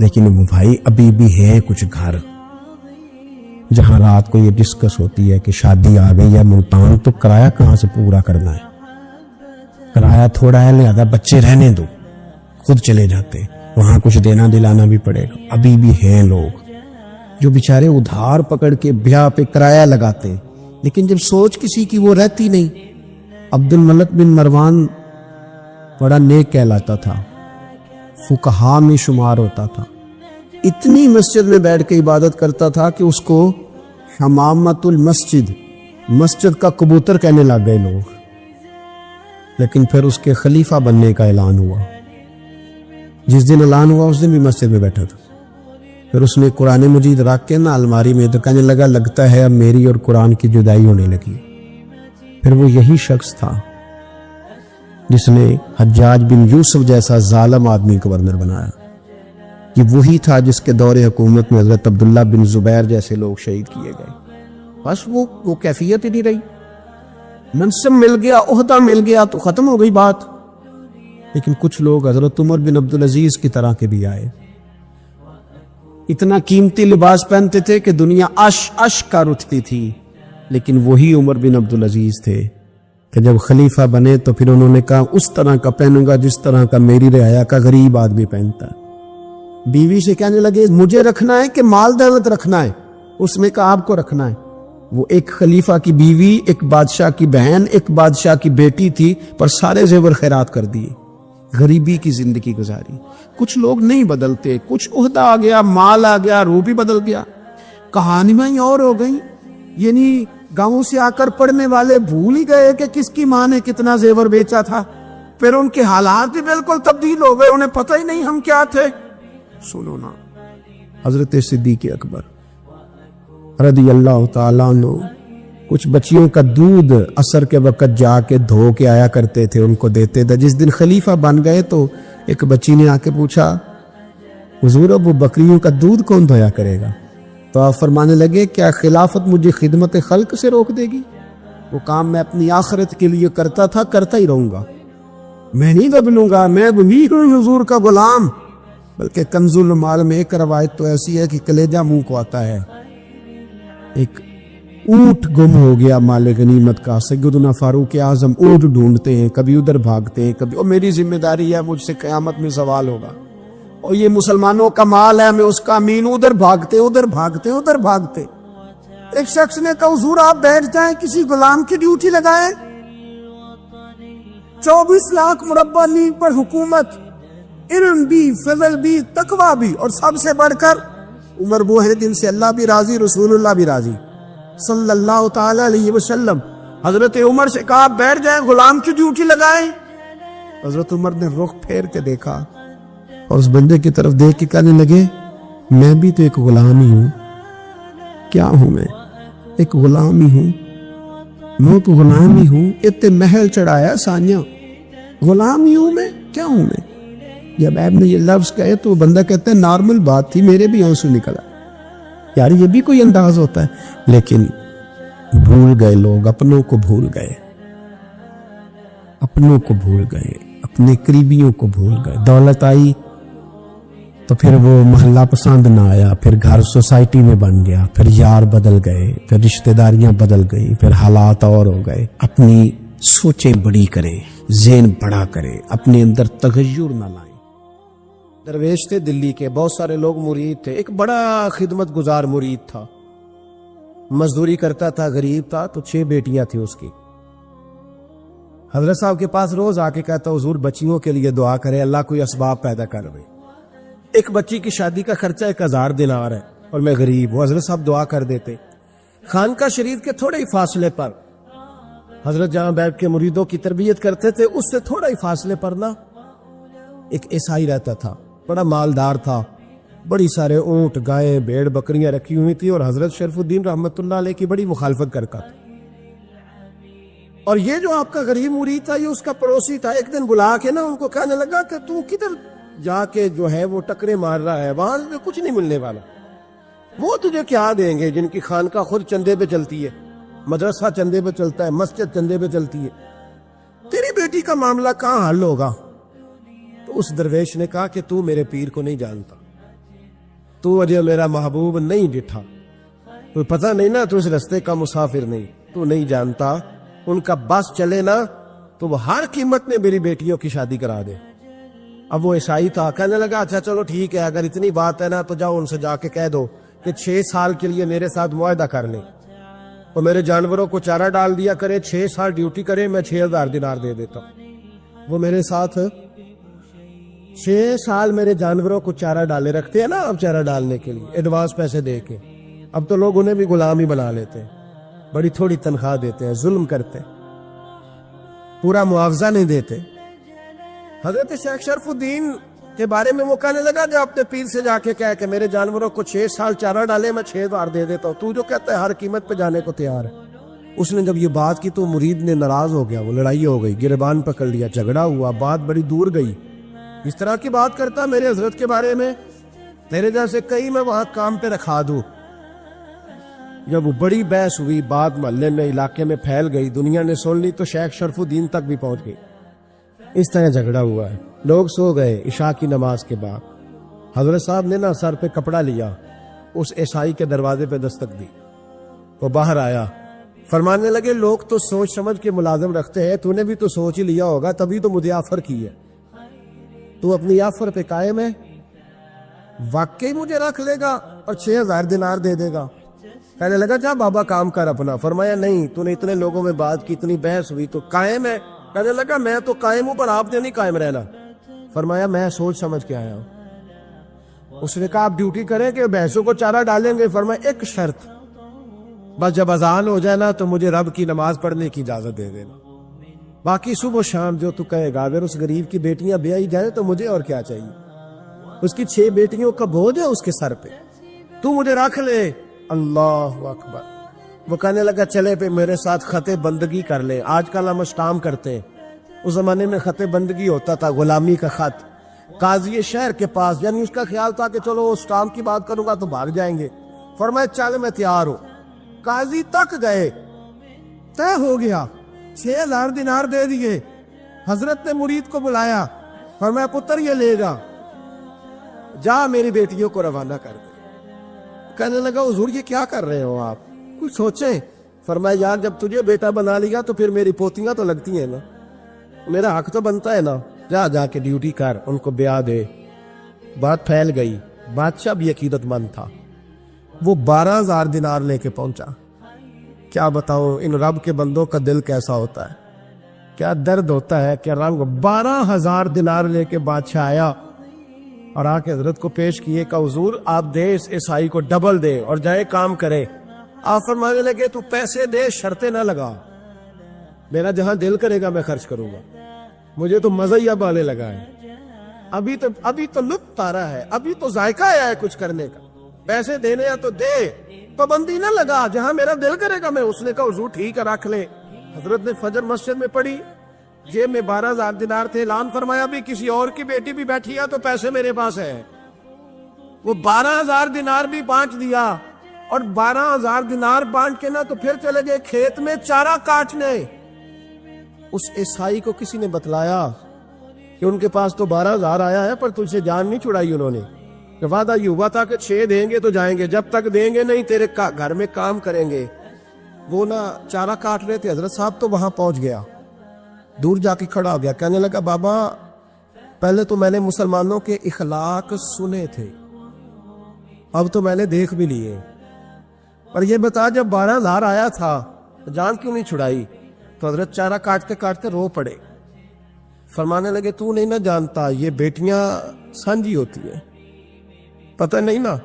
لیکن وہ بھائی ابھی بھی ہے کچھ گھر جہاں رات کو یہ ڈسکس ہوتی ہے کہ شادی آ گئی ہے ملتان تو کرایہ کہاں سے پورا کرنا ہے، کرایہ تھوڑا ہے لہذا بچے رہنے دو، خود چلے جاتے، وہاں کچھ دینا دلانا بھی پڑے گا۔ ابھی بھی ہیں لوگ جو بیچارے ادھار پکڑ کے بیاہ پہ کرایہ لگاتے ہیں، لیکن جب سوچ کسی کی وہ رہتی نہیں۔ عبد الملک بن مروان بڑا نیک کہلاتا تھا، فقہا میں شمار ہوتا تھا، اتنی مسجد میں بیٹھ کے عبادت کرتا تھا کہ اس کو حمامت المسجد، مسجد کا کبوتر کہنے لگ گئے لوگ۔ لیکن پھر اس کے خلیفہ بننے کا اعلان ہوا، جس دن اعلان ہوا اس دن بھی مسجد میں بیٹھا تھا۔ پھر اس نے قرآن مجید رکھ کے نا الماری میں، تو کہنے لگا لگتا ہے اب میری اور قرآن کی جدائی ہونے لگی۔ پھر وہ یہی شخص تھا جس نے حجاج بن یوسف جیسا ظالم آدمی گورنر بنایا، یہ وہی تھا جس کے دور حکومت میں حضرت عبداللہ بن زبیر جیسے لوگ شہید کیے گئے۔ بس وہ کیفیت ہی نہیں رہی، منصب مل گیا، عہدہ مل گیا تو ختم ہو گئی بات۔ لیکن کچھ لوگ حضرت عمر بن عبدالعزیز کی طرح کے بھی آئے، اتنا قیمتی لباس پہنتے تھے کہ دنیا عش کا اٹھتی تھی، لیکن وہی عمر بن عبدالعزیز تھے کہ جب خلیفہ بنے تو پھر انہوں نے کہا اس طرح کا پہنوں گا جس طرح کا میری رعایا کا غریب آدمی پہنتا ہے۔ بیوی سے کہنے لگے مجھے رکھنا ہے کہ مال دولت رکھنا ہے؟ اس میں کہا آپ کو رکھنا ہے۔ وہ ایک خلیفہ کی بیوی، ایک بادشاہ کی بہن، ایک بادشاہ کی بیٹی تھی، پر سارے زیور خیرات کر دیے، غریبی کی زندگی گزاری۔ کچھ لوگ نہیں بدلتے، کچھ عہدہ آ گیا، مال آ گیا، روح بھی بدل گیا، کہانیاں اور ہو گئیں۔ یعنی گاؤں سے آ کر پڑھنے والے بھول ہی گئے کہ کس کی ماں نے کتنا زیور بیچا تھا، پھر ان کے حالات بھی بالکل تبدیل ہو گئے، انہیں پتہ ہی نہیں ہم کیا تھے۔ سنو نا، حضرت صدیق اکبر رضی اللہ تعالیٰ عنہ کچھ بچیوں کا دودھ عصر کے وقت جا کے دھو کے آیا کرتے تھے، ان کو دیتے تھے۔ جس دن خلیفہ بن گئے تو ایک بچی نے آ کے پوچھا حضور اب وہ بکریوں کا دودھ کون دھویا کرے گا؟ تو آپ فرمانے لگے کیا خلافت مجھے خدمت خلق سے روک دے گی؟ وہ کام میں اپنی آخرت کے لیے کرتا تھا، کرتا ہی رہوں گا، میں نہیں بدلوں گا، میں بھی ہوں حضور کا غلام۔ بلکہ کنز المال میں ایک روایت تو ایسی ہے کہ کلیجہ منہ کو آتا ہے، ایک اونٹ گم ہو گیا مال غنیمت کا، سیدنا فاروق اعظم اونٹ ڈھونڈتے ہیں، کبھی ادھر بھاگتے ہیں، کبھی میری ذمہ داری ہے، مجھ سے قیامت میں سوال ہوگا، اور یہ مسلمانوں کا مال ہے، میں اس کا امین، ادھر بھاگتے ادھر بھاگتے ادھر بھاگتے۔ ایک شخص نے کہا حضور آپ بیٹھ جائیں، کسی غلام کی ڈیوٹی لگائیں، 24 لاکھ مربع میل پر حکومت، علم بھی، فضل بھی، تقوی بھی، اور سب سے بڑھ کر عمر وہ ہے جن سے اللہ بھی راضی، رسول اللہ بھی راضی صلی اللہ تعالی علیہ وسلم۔ حضرت عمر سے کہا بیٹھ جائیں، غلام کی ڈیوٹی لگائیں۔ حضرت عمر نے رخ پھیر کے دیکھا اور اس بندے کی طرف دیکھ کے کہنے لگے میں بھی تو ایک غلام ہی ہوں۔ کیا ہوں میں؟ ایک غلام ہی ہوں، میں تو غلام ہی ہوں، اتنے محل چڑھایا سانیاں، غلام ہی ہوں میں، کیا ہوں میں؟ جب آپ نے یہ لفظ کہے تو وہ بندہ کہتا ہے نارمل بات تھی، میرے بھی آنسو نکلا۔ یار یہ بھی کوئی انداز ہوتا ہے؟ لیکن بھول گئے لوگ، اپنوں کو بھول گئے، اپنوں کو بھول گئے، اپنے قریبیوں کو بھول گئے۔ دولت آئی تو پھر وہ محلہ پسند نہ آیا، پھر گھر سوسائٹی میں بن گیا، پھر یار بدل گئے، پھر رشتہ داریاں بدل گئی، پھر حالات اور ہو گئے۔ اپنی سوچیں بڑی کریں، ذہن بڑا کریں، اپنے اندر تغیر نہ لائیں۔ درویش تھے دلی کے, بہت سارے لوگ مرید تھے. ایک بڑا خدمت گزار مرید تھا, مزدوری کرتا تھا, غریب تھا, تو 6 بیٹیاں تھیں اس کی. حضرت صاحب کے پاس روز آ کے کہتا حضور بچیوں کے لیے دعا کرے, اللہ کوئی اسباب پیدا کر دے. ایک بچی کی شادی کا خرچہ 1000 دینار ہے اور میں غریب ہوں. حضرت صاحب دعا کر دیتے. خانقاہ شریف کے تھوڑے ہی فاصلے پر حضرت جہاں بیٹھ کے مریدوں کی تربیت کرتے تھے, اس سے تھوڑا ہی فاصلے پر نا ایک عیسائی رہتا تھا, بڑا مالدار تھا, بڑی سارے اونٹ, گائیں, بھیڑ, بکریاں رکھی ہوئی تھی, اور حضرت شریف الدین رحمت اللہ علیہ کی بڑی مخالفت کرتا تھا. اور یہ جو آپ کا غریب مرید تھا, یہ اس کا پڑوسی تھا. ایک دن بلا کے نا ان کو کہنے لگا کہ تو کدھر جا کے جو ہے وہ ٹکرے مار رہا ہے, وہاں سے کچھ نہیں ملنے والا. وہ تجھے کیا دیں گے جن کی خانقاہ خود چندے پہ چلتی ہے, مدرسہ چندے پہ چلتا ہے, مسجد چندے پہ چلتی ہے, تیری بیٹی کا معاملہ کہاں حل ہوگا؟ تو اس درویش نے کہا کہ تو میرے پیر کو نہیں جانتا, تو اجے میرا محبوب نہیں ڈٹھا, تو پتہ نہیں نا, تو اس رستے کا مسافر نہیں, تو نہیں جانتا. ان کا بس چلے نا تو وہ ہر قیمت میں میری بیٹیوں کی شادی کرا دے. اب وہ عیسائی تھا, کہنے لگا اچھا چلو ٹھیک ہے, اگر اتنی بات ہے نا تو جاؤ ان سے جا کے کہہ دو کہ 6 سال کے لیے میرے ساتھ معاہدہ کر لیں, اور میرے جانوروں کو چارہ ڈال دیا کرے, 6 سال ڈیوٹی کرے, میں 6000 دینار دے دیتا ہوں. وہ میرے ساتھ 6 سال میرے جانوروں کو چارہ ڈالے رکھتے ہیں نا, اب چارہ ڈالنے کے لیے ایڈوانس پیسے دے کے. اب تو لوگ انہیں بھی غلام ہی بنا لیتے ہیں, بڑی تھوڑی تنخواہ دیتے ہیں, ظلم کرتے ہیں, پورا معاوضہ نہیں دیتے. حضرت شیخ شرف الدین کے بارے میں وہ کہنے لگا جو اپنے پیر سے جا کے کہہ کہ میرے جانوروں کو 6 سال چارہ ڈالے, میں 6000 دے دیتا ہوں, تو جو کہتا ہے ہر قیمت پہ جانے کو تیار ہے. اس نے جب یہ بات کی تو مرید نے ناراض ہو گیا, وہ لڑائی ہو گئی, گریبان پکڑ لیا, جھگڑا ہوا, بات بڑی دور گئی. اس طرح کی بات کرتا میرے حضرت کے بارے میں, تیرے جیسے کئی میں وہاں کام پہ رکھا دوں. جب وہ بڑی بحث ہوئی, بات محلے میں, علاقے میں پھیل گئی, دنیا نے سن لی, تو شیخ شرف الدین تک بھی پہنچ گئی. اس طرح جھگڑا ہوا ہے. لوگ سو گئے عشاء کی نماز کے بعد. حضرت صاحب نے نا سر پہ کپڑا لیا, اس عیسائی کے دروازے پہ دستک دی. وہ باہر آیا, فرمانے لگے لوگ تو سوچ سمجھ کے ملازم رکھتے ہیں, تو نے بھی تو سوچ ہی لیا ہوگا, تبھی تو مجھے آفر کی ہے. تو اپنی آفر پہ قائم ہے, واقعی مجھے رکھ لے گا اور 6000 دینار دے دے گا؟ کہنے لگا جا بابا کام کر اپنا. فرمایا نہیں, تو نے اتنے لوگوں میں بات کی, اتنی بحث ہوئی, تو قائم ہے؟ کہنے لگا میں تو قائم ہوں, پر آپ نے نہیں قائم رہنا. فرمایا میں سوچ سمجھ کے آیا ہوں. اس نے کہا آپ ڈیوٹی کریں کہ بھینسوں کو چارہ ڈالیں گے؟ فرمایا ایک شرط, بس جب اذان ہو جائے نا تو مجھے رب کی نماز پڑھنے کی اجازت دے دینا, باقی صبح و شام جو تو کہے گا. اگر اس غریب کی بیٹیاں بیائی جائیں تو مجھے اور کیا چاہیے, اس کی 6 بیٹیوں کا بوجھ ہے اس کے سر پہ, تو مجھے رکھ لے. اللہ اکبر. وہ کہنے لگا چلے پہ میرے ساتھ خط بندگی کر لے. آج کل ہم اسٹام کرتے ہیں, اس زمانے میں خط بندگی ہوتا تھا, غلامی کا خط, قاضی شہر کے پاس. یعنی اس کا خیال تھا کہ چلو اسٹام کی بات کروں گا تو بھاگ جائیں گے. فرمایا چل میں تیار ہوں. قاضی تک گئے, طے ہو گیا, 6000 دینار دے دیے. حضرت نے مرید کو بلایا, فرمایا پتر یہ لے جا, جا میری بیٹیوں کو روانہ کر دے. کہنے لگا حضور یہ کیا کر رہے ہو آپ, کچھ سوچیں. فرمایا یار جب تجھے بیٹا بنا لیا تو پھر میری پوتیاں تو لگتی ہیں نا, میرا حق تو بنتا ہے نا, جا کے ڈیوٹی کر, ان کو بیاہ دے. بات پھیل گئی. بادشاہ بھی عقیدت مند تھا, وہ 12000 دینار لے کے پہنچا. کیا بتاؤں ان رب کے بندوں کا دل کیسا ہوتا ہے, کیا درد ہوتا ہے, کیا رنگ. 12000 دینار لے کے بادشاہ آیا اور آ کے حضرت کو پیش کیے کہ حضور آپ دے اس عیسائی کو ڈبل دے اور جائے کام کرے. آپ فرمانے لگے تو پیسے دے, شرطیں نہ لگا, میرا جہاں دل کرے گا میں خرچ کروں گا, مجھے تو مزہ ہی اب آنے لگا ہے. ابھی تو لطف آ رہا ہے, ابھی تو ذائقہ آیا ہے کچھ کرنے کا. پیسے دینے یا تو دے, پابندی نہ لگا, جہاں میرا دل کرے گا میں. اس نے کہا حضور ٹھیک ہے رکھ لے. حضرت نے فجر مسجد میں پڑھی, جیب میں 12000 دینار تھے. اعلان فرمایا بھی کسی اور کی بیٹی بھی بیٹھی ہے تو پیسے میرے پاس ہے. وہ 12000 دینار بھی بانٹ دیا, اور 12000 دینار بانٹ کے نا تو پھر چلے گئے کھیت میں چارہ کاٹنے. اس عیسائی کو کسی نے بتلایا کہ ان کے پاس تو 12000 آیا ہے, پر تجھ سے جان نہیں چھڑائی انہوں نے. کہ وعدہ یہ ہوا تھا کہ 6 دیں گے تو جائیں گے, جب تک دیں گے نہیں تیرے گھر میں کام کریں گے. وہ نا چارہ کاٹ رہے تھے. حضرت صاحب تو وہاں پہنچ گیا, دور جا کے کھڑا ہو گیا, کہنے لگا بابا پہلے تو میں نے مسلمانوں کے اخلاق سنے تھے، اب تو میں نے دیکھ بھی لیے، پر یہ بتا جب 12,000 آیا تھا تو جان کیوں نہیں چھڑائی؟ تو حضرت چارہ کاٹتے کاٹتے رو پڑے، فرمانے لگے تو نہیں نہ جانتا یہ بیٹیاں سانجھی ہوتی ہیں، پتہ نہیں نا،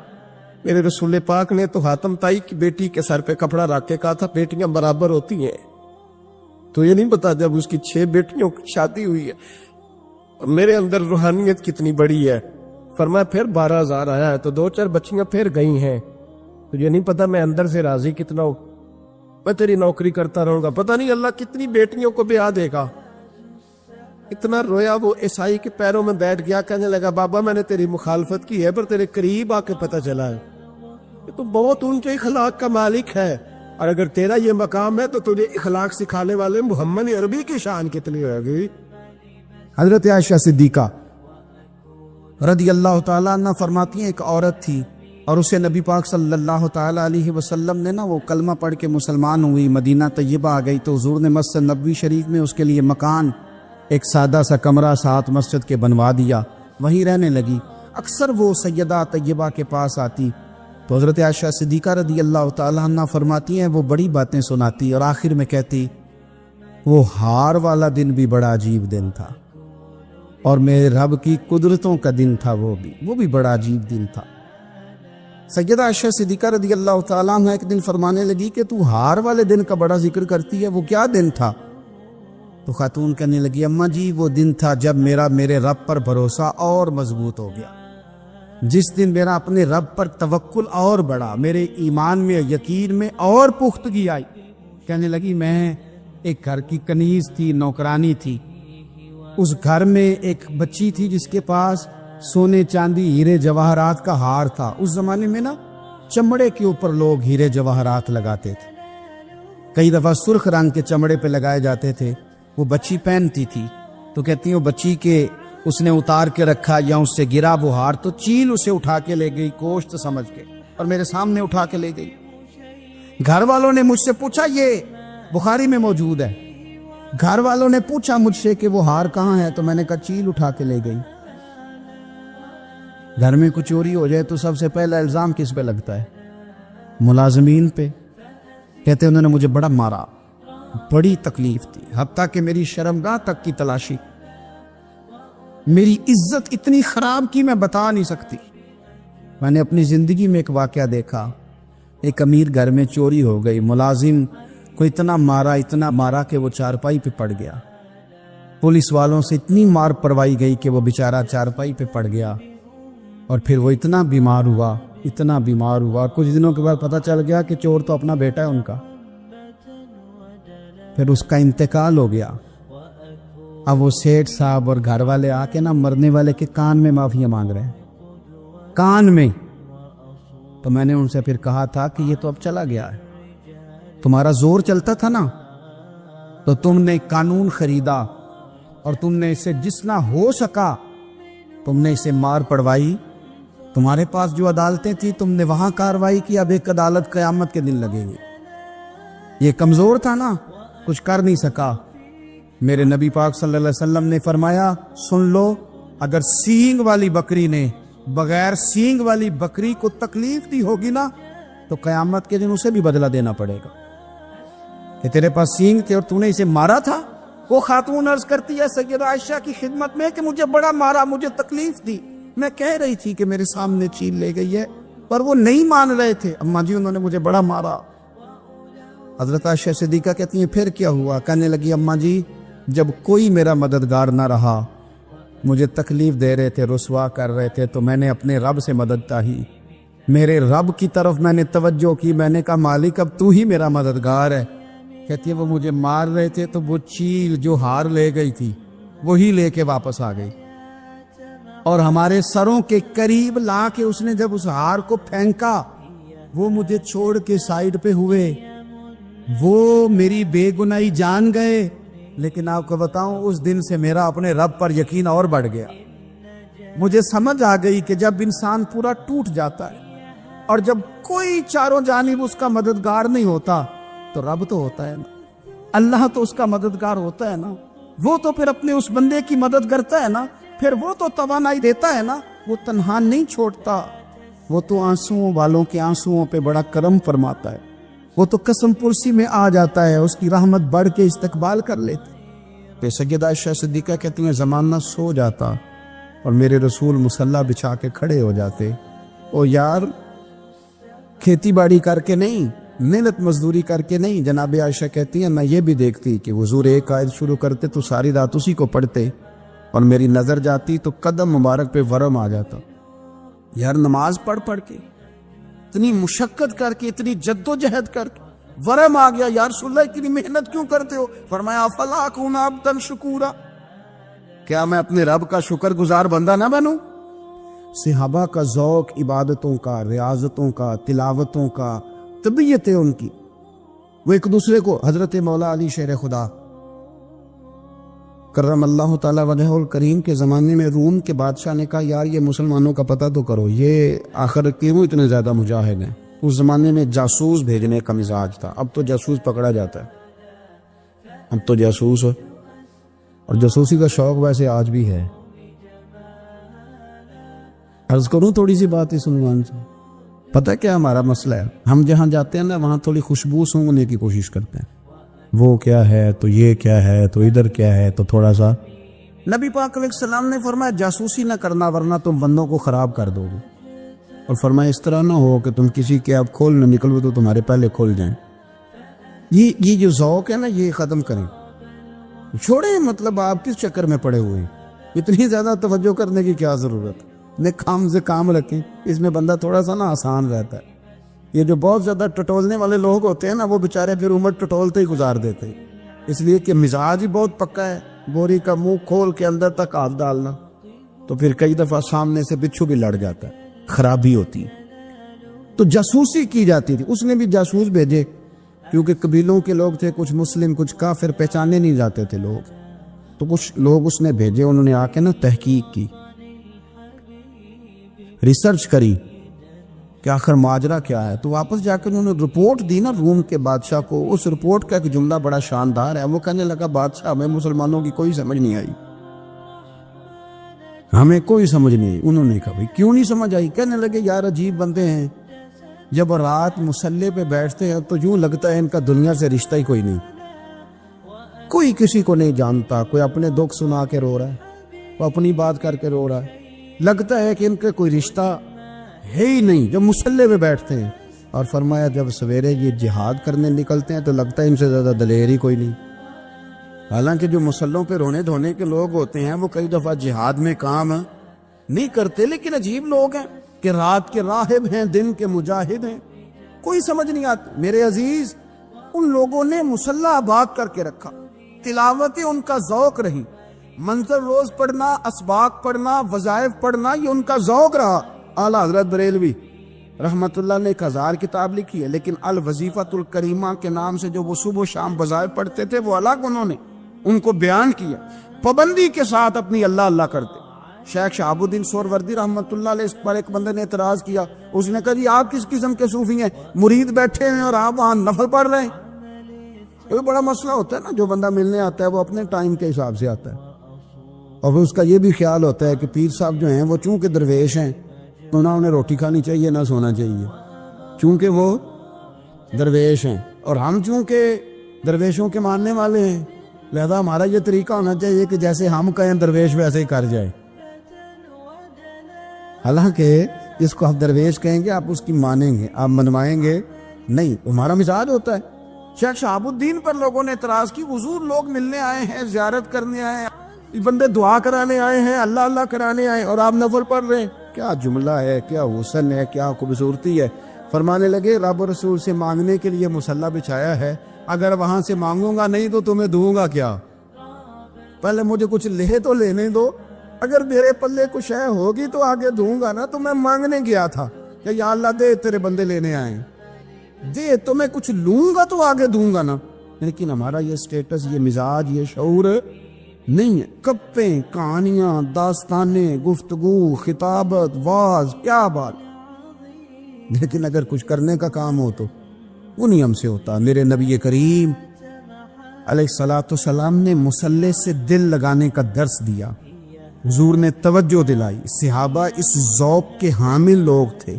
میرے رسول پاک نے تو حاتم تائی کی بیٹی کے سر پہ کپڑا رکھ کے کہا تھا بیٹیاں برابر ہوتی ہیں، تو یہ نہیں پتا جب اس کی 6 بیٹیوں کی شادی ہوئی ہے اور میرے اندر روحانیت کتنی بڑی ہے۔ فرمایا پھر 12,000 آیا ہے تو 2-4 بچیاں پھر گئی ہیں، تو یہ نہیں پتا میں اندر سے راضی کتنا ہوں، میں تیری نوکری کرتا رہوں گا، پتہ نہیں اللہ کتنی بیٹیوں کو بیاہ دے گا۔ اتنا رویا وہ عیسائی کے پیروں میں بیٹھ گیا، کہنے لگا بابا میں نے تیری مخالفت کی ہے پر تیرے قریب آ کے پتہ چلا ہے کہ تو بہت اونچے اخلاق کا مالک ہے، اور اگر تیرا یہ مقام ہے تو تجھے اخلاق سکھانے والے محمد عربی کی شان کتنی ہوگی۔ حضرت عائشہ صدیقہ رضی اللہ تعالیٰ عنہ فرماتی ہیں ایک عورت تھی اور اسے نبی پاک صلی اللہ تعالیٰ علیہ وسلم نے وہ کلمہ پڑھ کے مسلمان ہوئی، مدینہ طیبہ آ گئی تو حضور نے مسجد نبوی شریف میں اس کے لیے مکان، ایک سادہ سا کمرہ ساتھ مسجد کے بنوا دیا، وہیں رہنے لگی۔ اکثر وہ سیدہ طیبہ کے پاس آتی تو حضرت عائشہ صدیقہ رضی اللہ تعالیٰ عنہ فرماتی ہیں وہ بڑی باتیں سناتی اور آخر میں کہتی وہ ہار والا دن بھی بڑا عجیب دن تھا اور میرے رب کی قدرتوں کا دن تھا، وہ بھی بڑا عجیب دن تھا۔ سیدہ عائشہ صدیقہ رضی اللہ تعالیٰ عنہ ایک دن فرمانے لگی کہ تو ہار والے دن کا بڑا ذکر کرتی ہے، وہ کیا دن تھا؟ تو خاتون کہنے لگی اماں جی وہ دن تھا جب میرے رب پر بھروسہ اور مضبوط ہو گیا، جس دن میرا اپنے رب پر توکل اور بڑھا، میرے ایمان میں یقین میں اور پختگی آئی۔ کہنے لگی میں ایک گھر کی کنیز تھی، نوکرانی تھی، اس گھر میں ایک بچی تھی جس کے پاس سونے چاندی ہیرے جواہرات کا ہار تھا۔ اس زمانے میں چمڑے کے اوپر لوگ ہیرے جواہرات لگاتے تھے، کئی دفعہ سرخ رنگ کے چمڑے پہ لگائے جاتے تھے، وہ بچی پہنتی تھی تو کہتی ہیں وہ بچی کے اس نے اتار کے رکھا یا اس سے گرا وہ ہار تو چیل اسے اٹھا کے لے گئی گوشت سمجھ کے اور میرے سامنے اٹھا کے لے گئی۔ گھر والوں نے مجھ سے پوچھا، یہ بخاری میں موجود ہے، گھر والوں نے پوچھا مجھ سے کہ وہ ہار کہاں ہے تو میں نے کہا چیل اٹھا کے لے گئی۔ گھر میں کچھ چوری ہو جائے تو سب سے پہلا الزام کس پہ لگتا ہے؟ ملازمین پہ۔ کہتے انہوں نے مجھے بڑا مارا، بڑی تکلیف تھی، حتیٰ کہ میری شرمگاہ تک کی تلاشی، میری عزت اتنی خراب کی میں بتا نہیں سکتی۔ میں نے اپنی زندگی میں ایک واقعہ دیکھا، ایک امیر گھر میں چوری ہو گئی، ملازم کو اتنا مارا کہ وہ چارپائی پہ پڑ گیا، پولیس والوں سے اتنی مار پروائی گئی کہ وہ بیچارہ چارپائی پہ پڑ گیا، اور پھر وہ اتنا بیمار ہوا، کچھ دنوں کے بعد پتہ چل گیا کہ چور تو اپنا بیٹا ہے ان کا، پھر اس کا انتقال ہو گیا۔ اب وہ سیٹھ صاحب اور گھر والے آ کے مرنے والے کے کان میں معافیاں مانگ رہے ہیں، کان میں۔ تو میں نے ان سے پھر کہا تھا کہ یہ تو اب چلا گیا ہے، تمہارا زور چلتا تھا نا تو تم نے قانون خریدا اور تم نے اسے جتنا ہو سکا تم نے اسے مار پڑوائی، تمہارے پاس جو عدالتیں تھیں تم نے وہاں کاروائی کی، اب ایک عدالت قیامت کے دن لگے گی۔ یہ کمزور تھا نا، کچھ کر نہیں سکا۔ میرے نبی پاک صلی اللہ علیہ وسلم نے فرمایا سن لو، اگر سینگ والی بکری نے بغیر سینگ والی بکری کو تکلیف دی ہوگی نا تو قیامت کے دن اسے بھی بدلہ دینا پڑے گا کہ تیرے پاس سینگ تھے اور تو نے اسے مارا تھا۔ وہ خاتون عرض کرتی ہے سیدہ عائشہ کی خدمت میں کہ مجھے بڑا مارا، مجھے تکلیف دی، میں کہہ رہی تھی کہ میرے سامنے چیل لے گئی ہے پر وہ نہیں مان رہے تھے، اماں جی انہوں نے مجھے بڑا مارا۔ حضرت عائشہ صدیقہ کہتی ہیں پھر کیا ہوا؟ کہنے لگی اماں جی جب کوئی میرا مددگار نہ رہا، مجھے تکلیف دے رہے تھے، رسوا کر رہے تھے، تو میں نے اپنے رب سے مدد چاہی، میرے رب کی طرف میں نے توجہ کی، میں نے کہا مالک اب تو ہی میرا مددگار ہے۔ کہتی ہے وہ مجھے مار رہے تھے تو وہ چیل جو ہار لے گئی تھی وہی لے کے واپس آ گئی، اور ہمارے سروں کے قریب لا کے اس نے جب اس ہار کو پھینکا وہ مجھے چھوڑ کے سائیڈ پہ ہوئے، وہ میری بے گناہی جان گئے، لیکن آپ کو بتاؤں اس دن سے میرا اپنے رب پر یقین اور بڑھ گیا۔ مجھے سمجھ آ گئی کہ جب انسان پورا ٹوٹ جاتا ہے اور جب کوئی چاروں جانب اس کا مددگار نہیں ہوتا تو رب تو ہوتا ہے نا، اللہ تو اس کا مددگار ہوتا ہے نا، وہ تو پھر اپنے اس بندے کی مدد کرتا ہے نا۔ پھر وہ تو توانائی دیتا ہے نا, وہ تنہا نہیں چھوڑتا, وہ تو آنسوؤں والوں کے آنسوؤں پہ بڑا کرم فرماتا ہے, وہ تو قسم پرسی میں آ جاتا ہے, اس کی رحمت بڑھ کے استقبال کر لیتے. پھر سیدہ عائشہ صدیقہ کہتی ہیں زمانہ سو جاتا اور میرے رسول مصلی بچھا کے کھڑے ہو جاتے. او یار, کھیتی باڑی کر کے نہیں, محنت مزدوری کر کے نہیں. جناب عائشہ کہتی ہیں میں یہ بھی دیکھتی کہ حضور ایک آیت شروع کرتے تو ساری رات اسی کو پڑھتے, اور میری نظر جاتی تو قدم مبارک پہ ورم آ جاتا. یار نماز پڑھ کے, اتنی مشقت کر کے, اتنی جد و جہد کر کے ورم آ گیا, یا رسول اللہ اتنی محنت کیوں کرتے ہو؟ فرمایا افلا اکون عبدا شکورا, کیا میں اپنے رب کا شکر گزار بندہ نہ بنوں؟ صحابہ کا ذوق عبادتوں کا, ریاضتوں کا, تلاوتوں کا, طبیعت ہے ان کی, وہ ایک دوسرے کو. حضرت مولا علی شیر خدا کرم اللہ تعالی وجہ الکریم کے زمانے میں روم کے بادشاہ نے کہا یار یہ مسلمانوں کا پتہ تو کرو, یہ آخر کیوں اتنے زیادہ مجاہد ہیں. اس زمانے میں جاسوس بھیجنے کا مزاج تھا, اب تو جاسوس پکڑا جاتا ہے, اب تو جاسوس, اور جاسوسی کا شوق ویسے آج بھی ہے. عرض کروں تھوڑی سی بات اس عنوان سے. پتہ کیا ہمارا مسئلہ ہے, ہم جہاں جاتے ہیں نا وہاں تھوڑی خوشبو سونگنے کی کوشش کرتے ہیں. وہ کیا ہے تو یہ کیا ہے تو ادھر کیا ہے تو تھوڑا سا. نبی پاک علیہ السلام نے فرمایا جاسوسی نہ کرنا ورنہ تم بندوں کو خراب کر دو گے, اور فرمایا اس طرح نہ ہو کہ تم کسی کے اب کھول نہ نکلو تو تمہارے پہلے کھول جائیں. یہ جو ذوق ہے نا یہ ختم کریں, چھوڑیں. مطلب آپ کس چکر میں پڑے ہوئے ہیں, اتنی زیادہ توجہ کرنے کی کیا ضرورت ہے؟ نے کام سے کام رکھیں, اس میں بندہ تھوڑا سا نا آسان رہتا ہے. یہ جو بہت زیادہ ٹٹولنے والے لوگ ہوتے ہیں نا وہ بےچارے پھر عمر ٹٹولتے ہی گزار دیتے, اس لیے کہ مزاج ہی بہت پکا ہے. بوری کا منہ کھول کے اندر تک ہاتھ ڈالنا, تو پھر کئی دفعہ سامنے سے بچھو بھی لڑ جاتا ہے, خرابی ہوتی ہے. تو جاسوسی کی جاتی تھی, اس نے بھی جاسوس بھیجے کیونکہ قبیلوں کے لوگ تھے, کچھ مسلم کچھ کافر, پہچانے نہیں جاتے تھے لوگ, تو کچھ لوگ اس نے بھیجے. انہوں نے آ کے نا تحقیق کی, ریسرچ کری کہ آخر ماجرا کیا ہے. تو واپس جا کے انہوں نے رپورٹ دی نا روم کے بادشاہ کو. اس رپورٹ کا ایک جملہ بڑا شاندار ہے, وہ کہنے لگا بادشاہ ہمیں مسلمانوں کی کوئی سمجھ نہیں آئی, ہمیں کوئی سمجھ نہیں آئی. انہوں نے کہا بھائی کیوں نہیں سمجھ آئی؟ کہنے لگے یار عجیب بندے ہیں, جب رات مسلح پہ بیٹھتے ہیں تو یوں لگتا ہے ان کا دنیا سے رشتہ ہی کوئی نہیں, کوئی کسی کو نہیں جانتا. کوئی اپنے دکھ سنا کے رو رہا ہے, وہ اپنی بات کر کے رو رہا ہے, لگتا ہے کہ ان کا کوئی رشتہ ہے ہی نہیں جب مسلح پہ بیٹھتے ہیں. اور فرمایا جب سویرے یہ جہاد کرنے نکلتے ہیں تو لگتا ہے ان سے زیادہ دلیر ہی کوئی نہیں. حالانکہ جو مسلحوں پہ رونے دھونے کے لوگ ہوتے ہیں وہ کئی دفعہ جہاد میں کام نہیں کرتے, لیکن عجیب لوگ ہیں کہ رات کے راہب ہیں, دن کے مجاہد ہیں, کوئی سمجھ نہیں آتی. میرے عزیز, ان لوگوں نے مسلح آباد کر کے رکھا, تلاوتیں ان کا ذوق رہی, منظر روز پڑھنا, اسباق پڑھنا, وظائف پڑھنا, یہ ان کا ذوق رہا. اعلیٰ حضرت بریلوی رحمت اللہ نے 1000 کتاب لکھی ہے, لیکن الوظیفۃ الکریمہ کے نام سے جو وہ صبح و شام وظائف پڑھتے تھے وہ الگ انہوں نے ان کو بیان کیا, پابندی کے ساتھ اپنی اللہ اللہ کرتے. شیخ شہاب الدین سہروردی رحمت اللہ علیہ اس پر ایک بندے نے اعتراض کیا, اس نے کہا جی آپ کس قسم کے صوفی ہیں, مرید بیٹھے ہیں اور آپ وہاں نفل پڑھ رہے ہیں. یہ بڑا مسئلہ ہوتا ہے نا, جو بندہ ملنے آتا ہے وہ اپنے ٹائم کے حساب سے آتا ہے, اور اس کا یہ بھی خیال ہوتا ہے کہ پیر صاحب جو ہیں وہ چونکہ درویش ہیں تو نہ انہیں روٹی کھانی چاہیے نہ سونا چاہیے, چونکہ وہ درویش ہیں, اور ہم چونکہ درویشوں کے ماننے والے ہیں لہذا ہمارا یہ طریقہ ہونا چاہیے کہ جیسے ہم کہیں درویش ویسے ہی کر جائے. حالانکہ جس کو آپ درویش کہیں گے آپ اس کی مانیں گے, آپ منوائیں گے نہیں, ہمارا مزاج ہوتا ہے. شیخ شہاب الدین پر لوگوں نے اعتراض کی, حضور لوگ ملنے آئے ہیں, زیارت کرنے آئے ہیں, بندے دعا کرانے آئے ہیں, اللہ اللہ کرانے آئے, اور آپ نفل پڑھ رہے ہیں. کیا جملہ ہے, کیا حسن ہے, کیا خوبصورتی ہے. فرمانے لگے رب و رسول سے مانگنے کے لیے مصلی بچھایا ہے, اگر وہاں سے مانگوں گا نہیں تو تمہیں دوں گا کیا؟ پہلے مجھے کچھ لے تو لینے دو, اگر میرے پلے کچھ ہے ہوگی تو آگے دوں گا نا. تو میں مانگنے گیا تھا کہ یا اللہ دے, تیرے بندے لینے آئے دے, تو میں کچھ لوں گا تو آگے دوں گا نا. لیکن ہمارا یہ سٹیٹس, یہ مزاج, یہ شعور نہیں ہے. گپیں, کہانیاں, داستانیں, گفتگو, خطابت, واز, کیا بات. لیکن اگر کچھ کرنے کا کام ہو تو وہ نہیں ہم سے ہوتا. میرے نبی کریم علیہ الصلوۃ والسلام نے مصلی سے دل لگانے کا درس دیا. حضور نے توجہ دلائی. صحابہ اس ذوق کے حامل لوگ تھے.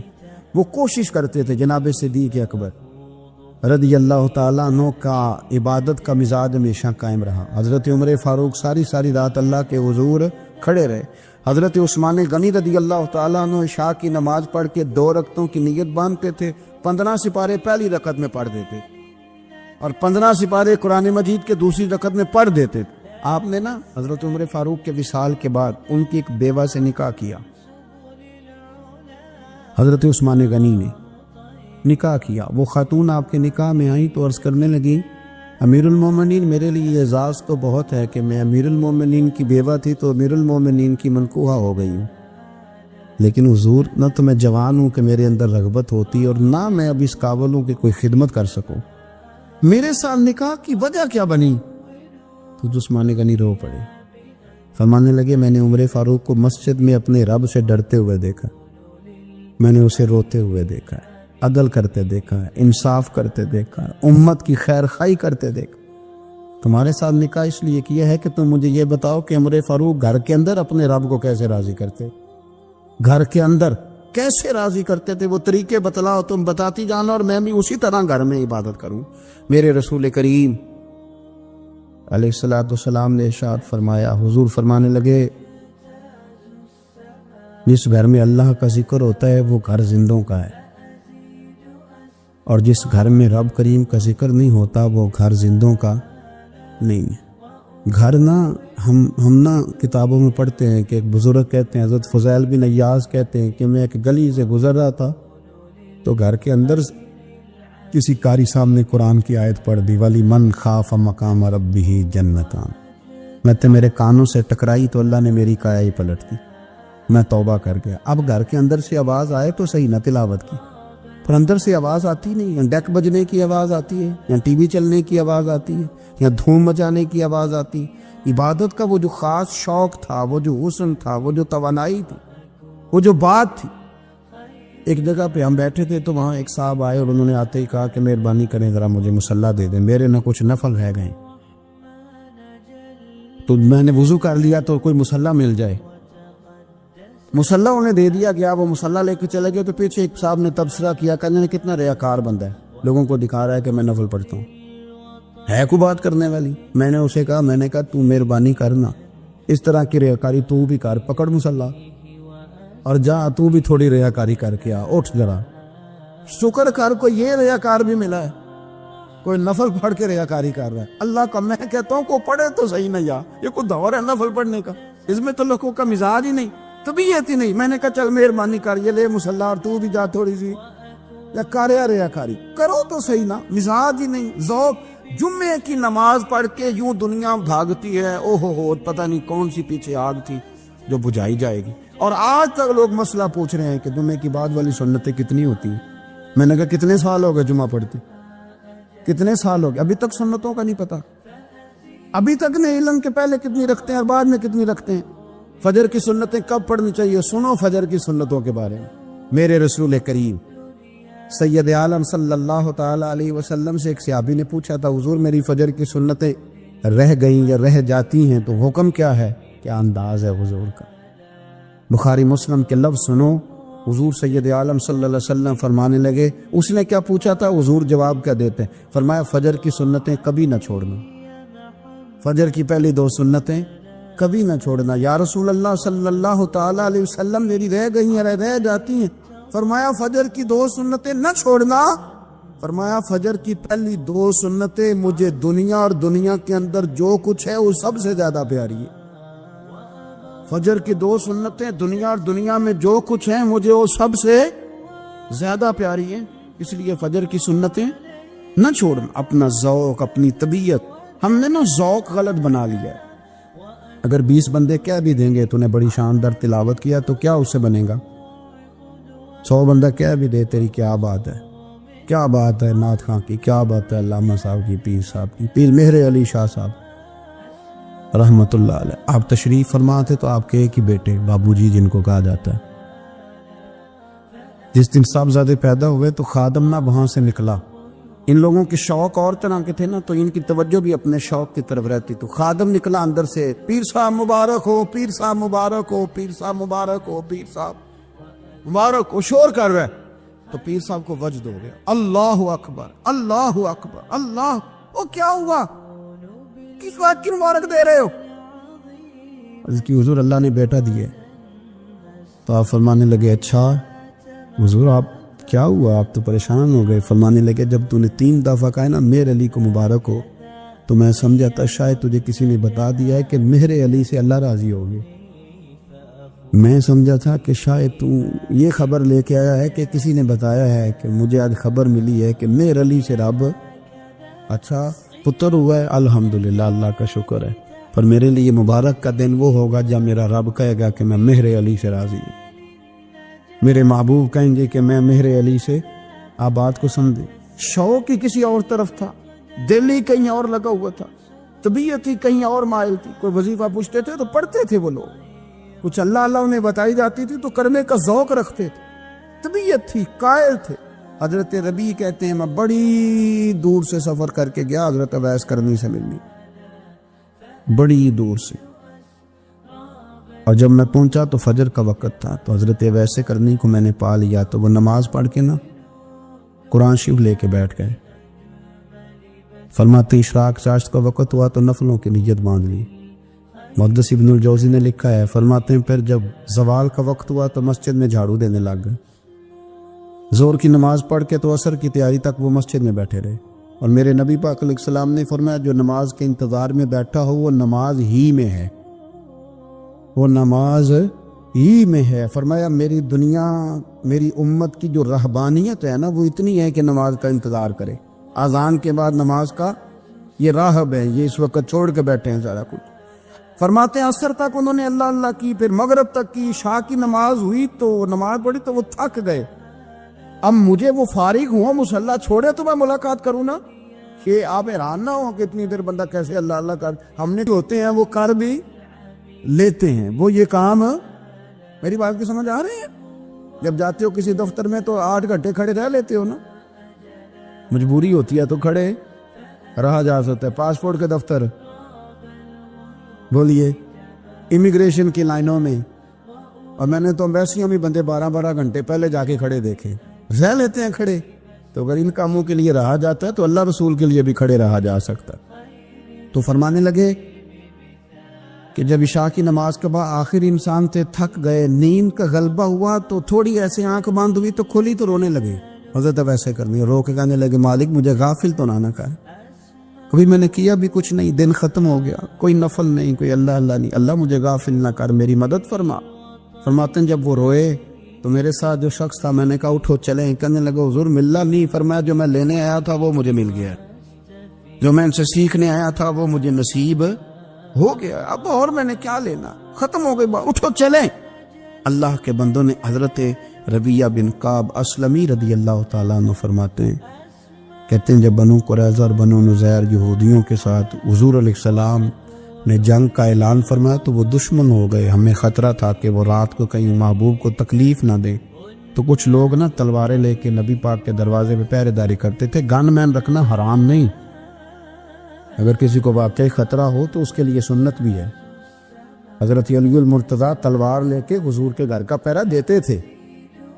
وہ کوشش کرتے تھے. جناب صدیق اکبر رضی اللہ تعالیٰ عنہ کا عبادت کا مزاج ہمیشہ قائم رہا. حضرت عمر فاروق ساری رات اللہ کے حضور کھڑے رہے. حضرت عثمان غنی رضی اللہ تعالیٰ عنہ عشاء کی نماز پڑھ کے 2 رکعتوں کی نیت باندھتے تھے. 15 سپارے پہلی رکعت میں پڑھ دیتے اور 15 سپارے قرآن مجید کے دوسری رکعت میں پڑھ دیتے تھے. آپ نے نا حضرت عمر فاروق کے وصال کے بعد ان کی ایک بیوہ سے نکاح کیا. حضرت عثمان غنی نے نکاح کیا. وہ خاتون آپ کے نکاح میں آئی تو عرض کرنے لگی امیر المومنین میرے لیے اعزاز تو بہت ہے کہ میں امیر المومنین کی بیوہ تھی تو امیر المومنین کی منکوحہ ہو گئی ہوں، لیکن حضور نہ تو میں جوان ہوں کہ میرے اندر رغبت ہوتی اور نہ میں اب اس قابل ہوں کہ کوئی خدمت کر سکوں. میرے ساتھ نکاح کی وجہ کیا بنی؟ تو عثمان غنی رو پڑے. فرمانے لگے میں نے عمر فاروق کو مسجد میں اپنے رب سے ڈرتے ہوئے دیکھا، میں نے اسے روتے ہوئے دیکھا ہے، عدل کرتے دیکھا ہے، انصاف کرتے دیکھا ہے، امت کی خیر خواہی کرتے دیکھا. تمہارے ساتھ نکاح اس لیے کیا ہے کہ تم مجھے یہ بتاؤ کہ عمر فاروق گھر کے اندر اپنے رب کو کیسے راضی کرتے، گھر کے اندر کیسے راضی کرتے تھے. وہ طریقے بتلاؤ، تم بتاتی جانا اور میں بھی اسی طرح گھر میں عبادت کروں. میرے رسول کریم علیہ الصلوۃ والسلام نے ارشاد فرمایا. حضور فرمانے لگے جس گھر میں اللہ کا ذکر ہوتا ہے وہ گھر زندوں کا ہے، اور جس گھر میں رب کریم کا ذکر نہیں ہوتا وہ گھر زندوں کا نہیں ہے. گھر نا ہم نا کتابوں میں پڑھتے ہیں کہ ایک بزرگ کہتے ہیں، حضرت فضیل بن ایاز کہتے ہیں کہ میں ایک گلی سے گزر رہا تھا تو گھر کے اندر کسی قاری صاحب نے قرآن کی آیت پڑھ دی ولی من خاف مقام ربہ جنتان. میں تو میرے کانوں سے ٹکرائی تو اللہ نے میری کایا ہی پلٹ دی. میں توبہ کر گیا. اب گھر کے اندر سے آواز آئے تو صحیح نہ تلاوت کی، پر اندر سے آواز آتی نہیں. یا ڈیک بجنے کی آواز آتی ہے، یا ٹی وی چلنے کی آواز آتی ہے، یا دھوم مچانے کی آواز آتی. عبادت کا وہ جو خاص شوق تھا، وہ جو حسن تھا، وہ جو توانائی تھی، وہ جو بات تھی. ایک جگہ پہ ہم بیٹھے تھے تو وہاں ایک صاحب آئے اور انہوں نے آتے ہی کہا کہ مہربانی کریں ذرا مجھے مصلی دے دیں، میرے نہ کچھ نفل رہ گئے. تو میں نے وضو کر لیا تو کوئی مصلی مل جائے. مصلی انہیں دے دیا گیا. وہ مصلی لے کے چلے گئے تو پیچھے ایک صاحب نے تبصرہ کیا، کہنے نے کتنا ریاکار بندہ ہے، لوگوں کو دکھا رہا ہے کہ میں نفل پڑھتا ہوں. ہے کوئی بات کرنے والی؟ میں نے اسے کہا، میں نے کہا تو مہربانی کرنا اس طرح کی ریاکاری تو بھی کر، پکڑ مصلی اور جا تو بھی تھوڑی ریاکاری کر کے آ. اٹھ ذرا شکر کر، کوئی یہ ریاکار بھی ملا ہے، کوئی نفل پڑھ کے ریاکاری کر رہا ہے. اللہ کا میں کہتا ہوں کو پڑھے تو صحیح نہ. یا یہ کوئی دور ہے نفل پڑھنے کا؟ اس میں تو لوگوں کا مزاج ہی نہیں، طبیعت ہی نہیں. میں نے کہا چل مہربانی کر یہ لے مصلی اور تو بھی جا تھوڑی سی یا کاریا ریاکاری کرو تو صحیح نا. مزاج ہی نہیں، ذوق. جمعے کی نماز پڑھ کے یوں دنیا بھاگتی ہے، او ہو پتہ نہیں کون سی پیچھے آگ تھی جو بجھائی جائے گی. اور آج تک لوگ مسئلہ پوچھ رہے ہیں کہ جمعے کی بعد والی سنتیں کتنی ہوتی ہیں. میں نے کہا کتنے سال ہو گئے جمعہ پڑھتے، کتنے سال ہو گئے، ابھی تک سنتوں کا نہیں پتا. ابھی تک نہیں علم کے پہلے کتنی رکھتے ہیں اور بعد میں کتنی رکھتے ہیں. فجر کی سنتیں کب پڑھنی چاہیے؟ سنو فجر کی سنتوں کے بارے میں. میرے رسول کریم سید عالم صلی اللہ تعالی علیہ وسلم سے ایک صحابی نے پوچھا تھا حضور میری فجر کی سنتیں رہ گئیں یا رہ جاتی ہیں تو حکم کیا ہے؟ کیا انداز ہے حضور کا. بخاری مسلم کے لفظ سنو. حضور سید عالم صلی اللہ علیہ وسلم فرمانے لگے، اس نے کیا پوچھا تھا؟ حضور جواب کیا دیتے ہیں؟ فرمایا فجر کی سنتیں کبھی نہ چھوڑنا، فجر کی پہلی 2 سنتیں کبھی نہ چھوڑنا. یا رسول اللہ صلی اللہ تعالی علیہ وسلم میری رہ گئی ہیں، رہ جاتی ہیں. فرمایا فجر کی 2 سنتیں نہ چھوڑنا. فرمایا فجر کی پہلی 2 سنتیں مجھے دنیا اور دنیا کے اندر جو کچھ ہے وہ سب سے زیادہ پیاری ہے. فجر کی 2 سنتیں دنیا اور دنیا میں جو کچھ ہیں مجھے وہ سب سے زیادہ پیاری ہیں. اس لیے فجر کی سنتیں نہ چھوڑنا. اپنا ذوق، اپنی طبیعت، ہم نے نا ذوق غلط بنا لیا ہے. اگر 20 بندے کہہ بھی دیں گے تو نے بڑی شاندار تلاوت کیا تو کیا اس سے بنے گا؟ 100 بندہ کہہ بھی دے تیری کیا بات ہے، کیا بات ہے نعت خاں کی، کیا بات ہے علامہ صاحب کی، پیر صاحب کی، پیر مہر علی شاہ صاحب رحمت اللہ علیہ. آپ تشریف فرما تھے تو آپ کے ایک ہی بیٹے بابو جی جن کو کہا جاتا ہے، جس دن صاحبزادے پیدا ہوئے تو خادم نہ وہاں سے نکلا ان لوگوں کے شوق اور طرح کے تھے نا، تو ان کی توجہ بھی اپنے شوق کی طرف رہتی. تو خادم نکلا اندر سے، پیر صاحب مبارک ہو، پیر صاحب مبارک ہو، پیر صاحب مبارک ہو، پیر صاحب مبارک ہو، شور کر رہے. تو پیر صاحب کو وجد ہو گیا، اللہ اکبر اللہ اکبر اللہ. وہ کیا ہوا؟ کس بات کی مبارک دے رہے ہو؟ اس کی حضور اللہ نے بیٹا دیے. تو آپ فرمانے لگے اچھا حضور آپ کیا ہوا، آپ تو پریشان ہو گئے. فرمانے لگے جب تو نے 3 دفعہ کہا نا مہر علی کو مبارک ہو، تو میں سمجھا تھا شاید تجھے کسی نے بتا دیا ہے کہ مہر علی سے اللہ راضی ہوگی. میں سمجھا تھا کہ شاید تو یہ خبر لے کے آیا ہے کہ کسی نے بتایا ہے کہ مجھے آج خبر ملی ہے کہ مہر علی سے رب اچھا پتر ہوا ہے. الحمدللہ اللہ کا شکر ہے. پر میرے لیے مبارک کا دن وہ ہوگا جب میرا رب کہے گا کہ میں مہر علی سے راضی ہوں. میرے محبوب کہیں گے کہ میں مہر علی سے. آپ بات کو سمجھیں. شوق ہی کسی اور طرف تھا، دل ہی کہیں اور لگا ہوا تھا، طبیعت ہی کہیں اور مائل تھی. کوئی وظیفہ پوچھتے تھے تو پڑھتے تھے وہ لوگ، کچھ اللہ اللہ انہیں بتائی جاتی تھی تو کرنے کا ذوق رکھتے تھے. طبیعت تھی، قائل تھے. حضرت ربیع کہتے ہیں میں بڑی دور سے سفر کر کے گیا حضرت اویس کرنی سے ملنی، بڑی دور سے. اور جب میں پہنچا تو فجر کا وقت تھا. تو حضرت اویس کرنی کو میں نے پا لیا. تو وہ نماز پڑھ کے نا قرآن شریف لے کے بیٹھ گئے. فرماتے اشراق چاشت کا وقت ہوا تو نفلوں کی نیت باندھ لی. محدث ابن الجوزی نے لکھا ہے، فرماتے ہیں پھر جب زوال کا وقت ہوا تو مسجد میں جھاڑو دینے لگ گئے. زور کی نماز پڑھ کے تو عصر کی تیاری تک وہ مسجد میں بیٹھے رہے. اور میرے نبی پاک علیہ السلام نے فرمایا جو نماز کے انتظار میں بیٹھا ہو وہ نماز ہی میں ہے، وہ نماز ہی میں ہے. فرمایا میری دنیا میری امت کی جو رہبانیت ہے نا وہ اتنی ہے کہ نماز کا انتظار کرے. اذان کے بعد نماز کا یہ راہب ہے، یہ اس وقت چھوڑ کے بیٹھے ہیں سارا کچھ. فرماتے ہیں عصر تک انہوں نے اللہ اللہ کی، پھر مغرب تک کی. عشاء کی نماز ہوئی تو نماز پڑھی تو وہ تھک گئے. اب مجھے وہ فارغ ہوا مصلی چھوڑے تو میں ملاقات کروں نا، کہ آپ حیران نہ ہو کہ اتنی دیر بندہ کیسے اللہ اللہ کر. ہم نے جو ہوتے ہیں وہ کر بھی لیتے ہیں. وہ یہ کام میری بات کی سمجھ آ رہی ہے؟ جب جاتے ہو کسی دفتر میں تو 8 گھنٹے کھڑے رہ لیتے ہو نا، مجبوری ہوتی ہے تو کھڑے رہا جا سکتا ہے. پاسپورٹ کے دفتر بولیے، امیگریشن کی لائنوں میں، اور میں نے تو ایمبیسیوں میں بندے 12 گھنٹے پہلے جا کے کھڑے دیکھے، رہ لیتے ہیں کھڑے. تو اگر ان کاموں کے لیے رہا جاتا ہے تو اللہ رسول کے لیے بھی کھڑے رہا جا سکتا. تو فرمانے لگے کہ جب عشاء کی نماز کے بعد آخر انسان تھے، تھک گئے، نیند کا غلبہ ہوا تو تھوڑی ایسے آنکھ بند ہوئی تو کھلی تو رونے لگے. حضرت ویسے کرنی رو کے کہنے لگے مالک مجھے غافل تو نہ کر، کبھی میں نے کیا بھی کچھ نہیں، دن ختم ہو گیا، کوئی نفل نہیں، کوئی اللہ اللہ نہیں، اللہ مجھے غافل نہ کر، میری مدد فرما. فرماتے ہیں جب وہ روئے تو میرے ساتھ جو شخص تھا میں نے کہا اٹھو چلیں. کہنے لگا حضور ملنا نہیں. فرمایا جو میں لینے آیا تھا وہ مجھے مل گیا، جو میں ان سے سیکھنے آیا تھا وہ مجھے نصیب ہو گیا. اب اور میں نے کیا لینا، ختم ہو گئی بات، اٹھو چلیں. اللہ کے بندوں نے حضرت ربیعہ بن کعب اسلمی رضی اللہ تعالیٰ عنہ فرماتے ہیں، کہتے ہیں جب بنو قریظہ اور بنو نذیر یہودیوں کے ساتھ حضور علیہ السلام نے جنگ کا اعلان فرمایا تو وہ دشمن ہو گئے. ہمیں خطرہ تھا کہ وہ رات کو کہیں محبوب کو تکلیف نہ دے. تو کچھ لوگ نا تلواریں لے کے نبی پاک کے دروازے پہ پہرے داری کرتے تھے. گن مین رکھنا حرام نہیں، اگر کسی کو واقعی خطرہ ہو تو اس کے لیے سنت بھی ہے. حضرت علی المرتضیٰ تلوار لے کے حضور کے گھر کا پہرا دیتے تھے.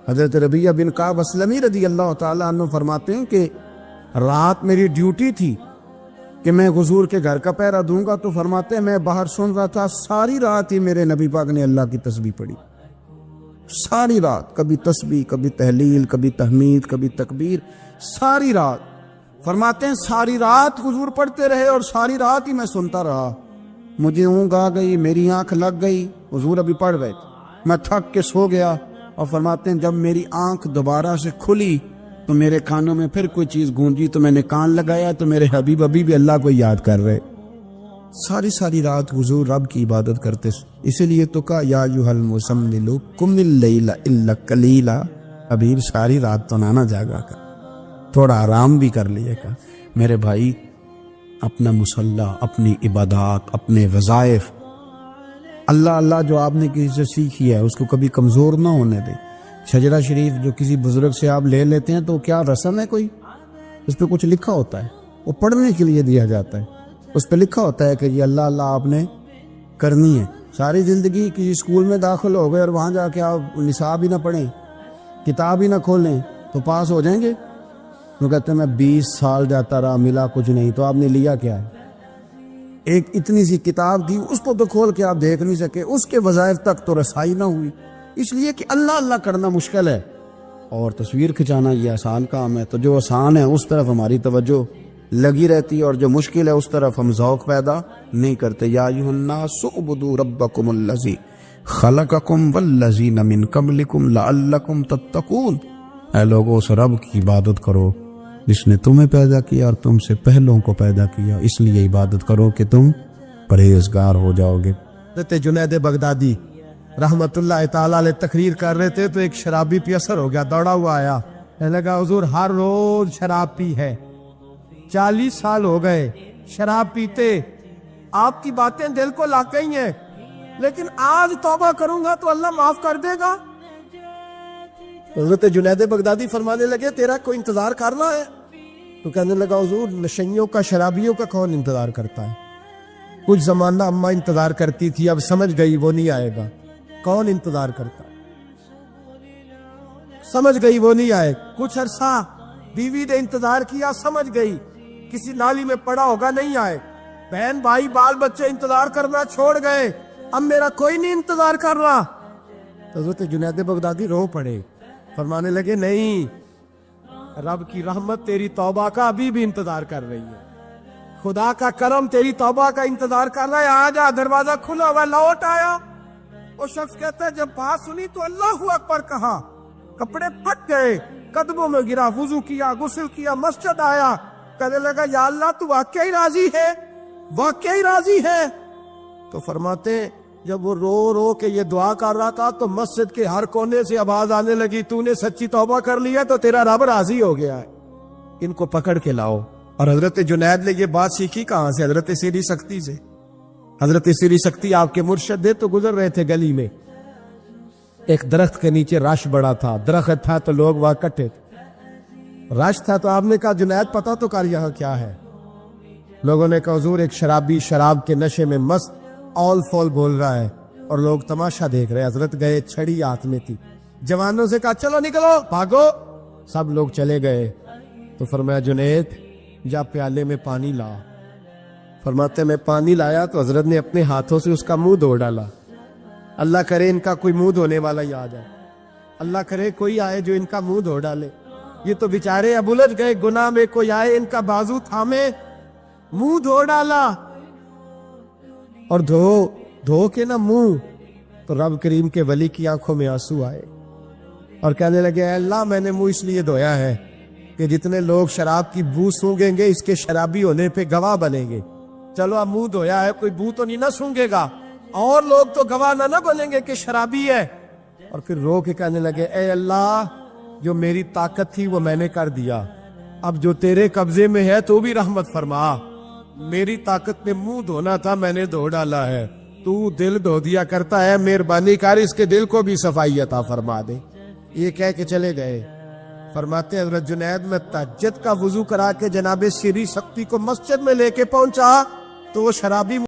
حضرت ربیعہ بن کعب اسلمی رضی اللہ تعالیٰ عنہ فرماتے ہیں کہ رات میری ڈیوٹی تھی کہ میں حضور کے گھر کا پہرا دوں گا. تو فرماتے ہیں میں باہر سن رہا تھا، ساری رات ہی میرے نبی پاک نے اللہ کی تسبیح پڑھی، ساری رات، کبھی تسبیح، کبھی تحلیل، کبھی تحمید، کبھی تکبیر، ساری رات. فرماتے ہیں ساری رات حضور پڑھتے رہے اور ساری رات ہی میں سنتا رہا. مجھے اونگ آ گئی، میری آنکھ لگ گئی، حضور ابھی پڑھ رہے تھے، میں تھک کے سو گیا. اور فرماتے ہیں جب میری آنکھ دوبارہ سے کھلی تو میرے کانوں میں پھر کوئی چیز گونجی تو میں نے کان لگایا تو میرے حبیب ابھی بھی اللہ کو یاد کر رہے. ساری رات حضور رب کی عبادت کرتے. اسی لیے تو کہا یا ایھا المزمل قم اللیل الا قلیلا. حبیب ساری رات تو نہ جاگا کر، تھوڑا آرام بھی کر لیے گا. میرے بھائی اپنا مصلی، اپنی عبادات، اپنے وظائف، اللہ اللہ جو آپ نے کسی سے سیکھی ہے اس کو کبھی کمزور نہ ہونے دیں. شجرہ شریف جو کسی بزرگ سے آپ لے لیتے ہیں تو کیا رسم ہے کوئی؟ اس پہ کچھ لکھا ہوتا ہے, وہ پڑھنے کے لیے دیا جاتا ہے. اس پہ لکھا ہوتا ہے کہ یہ اللہ اللہ آپ نے کرنی ہے. ساری زندگی کسی اسکول میں داخل ہو گئے اور وہاں جا کے آپ نصاب ہی نہ پڑھیں, کتاب ہی نہ کھولیں تو پاس ہو جائیں گے؟ وہ کہتے ہیں میں 20 سال جاتا رہا ملا کچھ نہیں. تو آپ نے لیا کیا ہے؟ ایک اتنی سی کتاب تھی, اس کو تو کھول کے آپ دیکھ نہیں سکے, اس کے وظائف تک تو رسائی نہ ہوئی. اس لیے کہ اللہ اللہ کرنا مشکل ہے اور تصویر کھنچانا یہ آسان کام ہے. تو جو آسان ہے اس طرف ہماری توجہ لگی رہتی ہے اور جو مشکل ہے اس طرف ہم ذوق پیدا نہیں کرتے. یا ایھا الناس اعبدوا ربکم الذی خلقکم والذین من قبلکم لعلکم تتقون. اے لوگو اس رب کی عبادت کرو جس نے تمہیں پیدا کیا اور تم سے پہلوں کو پیدا کیا, اس لیے عبادت کرو کہ تم پرہیزگار ہو جاؤ گے. حضرت جنید بغدادی رحمت اللہ تعالی علیہ تقریر کر رہے تھے تو ایک شرابی پہ اثر ہو گیا, دوڑا ہوا آیا, کہنے لگا حضور ہر روز شراب پی ہے, 40 سال ہو گئے شراب پیتے, آپ کی باتیں دل کو لا گئی ہیں, لیکن آج توبہ کروں گا تو اللہ معاف کر دے گا. حضرت جنید بغدادی فرمانے لگے تیرا کوئی انتظار کرنا ہے؟ تو کہنے لگا حضور نشیوں کا شرابیوں کا کون انتظار کرتا ہے؟ کچھ زمانہ اماں انتظار کرتی تھی, اب سمجھ گئی وہ نہیں آئے گا. کون انتظار کرتا؟ سمجھ گئی وہ نہیں آئے. کچھ عرصہ بیوی نے انتظار کیا, سمجھ گئی کسی نالی میں پڑا ہوگا نہیں آئے. بہن بھائی بال بچے انتظار کرنا چھوڑ گئے, اب میرا کوئی نہیں انتظار کر رہا. حضرت جنید بغدادی رو پڑے, فرمانے لگے نہیں, رب کی رحمت تیری توبہ کا ابھی بھی انتظار کر رہی ہے, خدا کا کرم تیری توبہ کا انتظار کر رہا ہے. آ جا, دروازہ کھلا ہوا, لوٹ آیا. وہ شخص کہتا ہے جب بات سنی تو اللہ اکبر کہا, کپڑے پھٹ گئے, قدموں میں گرا, وضو کیا, غسل کیا, مسجد آیا, کہنے لگا یا اللہ تو واقعی راضی ہے, واقعی راضی ہے. تو فرماتے ہیں جب وہ رو رو کے یہ دعا کر رہا تھا تو مسجد کے ہر کونے سے آواز آنے لگی تو نے سچی توبہ کر لی ہے تو تیرا رب راضی ہو گیا ہے, ان کو پکڑ کے لاؤ. اور حضرت جنید نے یہ بات سیکھی کہاں سے؟ حضرت سیری سختی سے. حضرت سیری سختی آپ کے مرشد تھے, تو گزر رہے تھے گلی میں, ایک درخت کے نیچے رش بڑا تھا, درخت تھا تو لوگ وہاں کٹے تھے. رش تھا تو آپ نے کہا جنید پتہ تو کر یہاں کیا ہے. لوگوں نے کہا حضور ایک شرابی شراب کے نشے میں مست اول فول بول رہا ہے اور لوگ تماشا دیکھ رہے. حضرت گئے, چھڑی ہاتھ میں تھی, جوانوں سے کہا چلو نکلو بھاگو. سب لوگ چلے گئے. تو فرمایا جنید جا پیالے میں پانی لا. فرماتے میں پانی لایا تو حضرت نے اپنے ہاتھوں سے اس کا منہ دھو ڈالا. اللہ کرے ان کا کوئی منہ دھونے والا ہی آ جائے, اللہ کرے کوئی آئے جو ان کا منہ دھو ڈالے. یہ تو بیچارے اب الجھ گئے گناہ میں, کوئی آئے ان کا بازو تھامے, منہ دھو ڈالا. اور دھو کے نا منہ, تو رب کریم کے ولی کی آنکھوں میں آنسو آئے اور کہنے لگے اے اللہ میں نے منہ اس لیے دھویا ہے کہ جتنے لوگ شراب کی بو سونگیں گے اس کے شرابی ہونے پہ گواہ بنیں گے. چلو اب منہ دھویا ہے, کوئی بو تو نہیں نہ سونگے گا, اور لوگ تو گواہ نہ بنیں گے کہ شرابی ہے. اور پھر رو کے کہنے لگے اے اللہ جو میری طاقت تھی وہ میں نے کر دیا, اب جو تیرے قبضے میں ہے تو بھی رحمت فرما. میری طاقت میں منہ دھونا تھا, میں نے دھو ڈالا ہے, تو دل دھو دیا کرتا ہے, مہربانی کر اس کے دل کو بھی صفائی عطا فرما دے. یہ کہہ کے چلے گئے. فرماتے حضرت جنید میں تہجد کا وضو کرا کے جناب سیری سختی کو مسجد میں لے کے پہنچا تو وہ شرابی